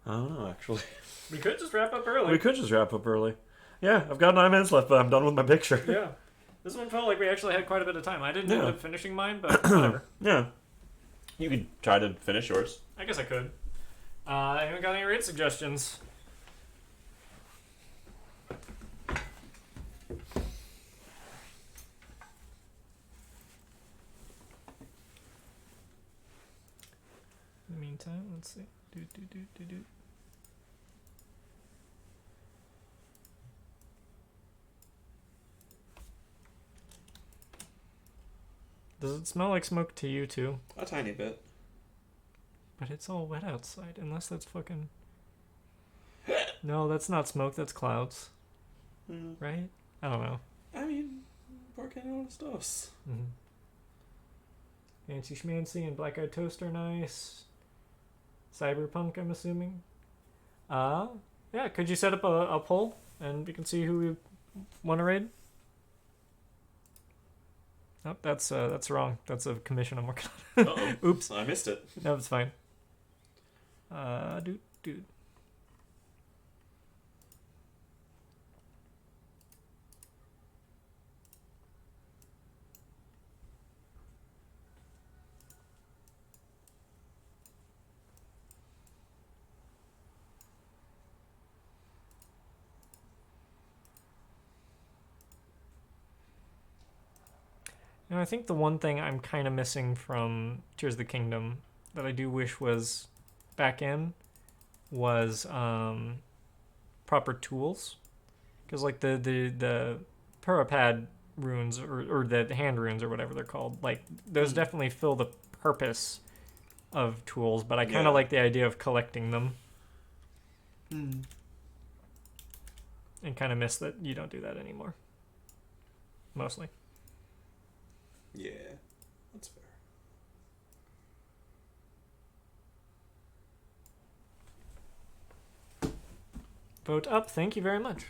I don't know, actually. We could just wrap up early. We could just wrap up early. Yeah, I've got 9 minutes left, but I'm done with my picture. Yeah. This one felt like we actually had quite a bit of time. I didn't end up finishing mine, but whatever. Yeah. You could try to finish yours. I guess I could. Anyone got any raid suggestions? In the meantime, let's see. Do. Does it smell like smoke to you too? A tiny bit. But it's all wet outside, unless that's fucking... No, that's not smoke, that's clouds. Right? I don't know. I mean, ¿por qué no los dos? Fancy Schmancy and Black Eyed Toast are nice. Cyberpunk, I'm assuming. Yeah, could you set up a poll and we can see who we want to raid? Nope, that's wrong. That's a commission I'm working on. Uh-oh. Oops. I missed it. No, it's fine. Dude. You know, I think the one thing I'm kind of missing from Tears of the Kingdom that I do wish was back in was proper tools. Because like the Parapad runes or the hand runes or whatever they're called, like those definitely fill the purpose of tools, but I kind of like the idea of collecting them. And kind of miss that you don't do that anymore. Mostly. Yeah, that's fair. Vote up. Thank you very much.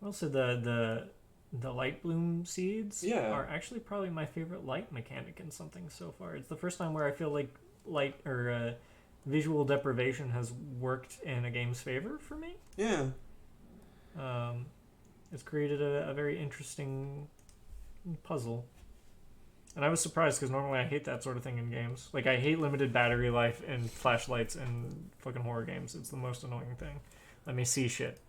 Also, the light bloom seeds are actually probably my favorite light mechanic in something so far. It's the first time where I feel like light or visual deprivation has worked in a game's favor for me. Yeah. It's created a very interesting puzzle. And I was surprised because normally I hate that sort of thing in games. Like, I hate limited battery life and flashlights in fucking horror games. It's the most annoying thing. Let me see shit.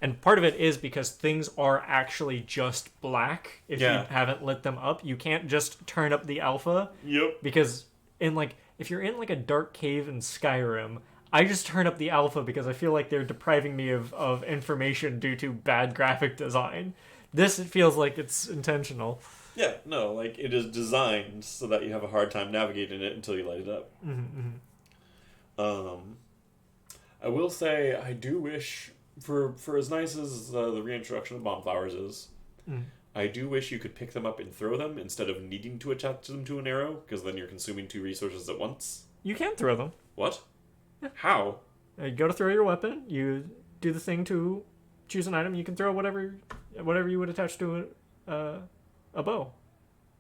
And part of it is because things are actually just black if you haven't lit them up. You can't just turn up the alpha. Yep. Because in, like, if you're in like a dark cave in Skyrim, I just turn up the alpha because I feel like they're depriving me of information due to bad graphic design. This, it feels like it's intentional. Yeah, no, like it is designed so that you have a hard time navigating it until you light it up. I will say I do wish for as nice as the reintroduction of bomb flowers is, I do wish you could pick them up and throw them instead of needing to attach them to an arrow, because then you're consuming 2 resources at once. You can throw them. What? How? You go to throw your weapon. You do the thing to choose an item. You can throw whatever you would attach to a bow.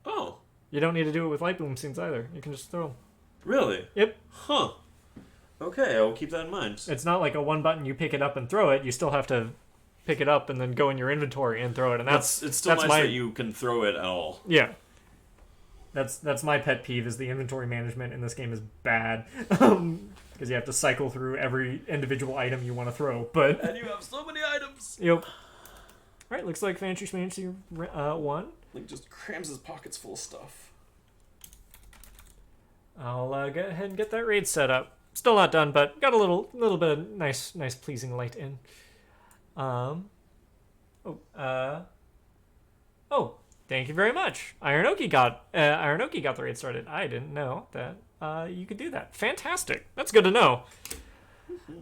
Oh. You don't need to do it with light boom scenes either. You can just throw them. Really? Yep. Huh. Okay, I'll keep that in mind. It's not like a one button you pick it up and throw it. You still have to pick it up and then go in your inventory and throw it. And it's still nice that you can throw it at all. Yeah. That's my pet peeve is the inventory management in this game is bad. Because you have to cycle through every individual item you want to throw. But and you have so many items. Yep. Alright, looks like Fancy Schmancy won. Like just crams his pockets full of stuff. I'll go ahead and get that raid set up. Still not done, but got a little bit of nice pleasing light in. Thank you very much. Ironoki got the raid started. I didn't know that you could do that. Fantastic. That's good to know.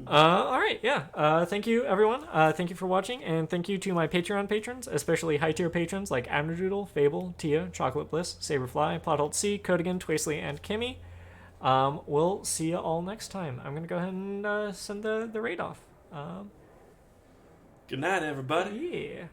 All right, yeah. Thank you, everyone. Thank you for watching, and thank you to my Patreon patrons, especially high-tier patrons like Abnerdoodle, Fable, Tia, Chocolate Bliss, Saberfly, Plotholt C, Codigan, Twasely, and Kimmy. We'll see you all next time. I'm gonna go ahead and send the raid off. Good night, everybody. Yeah.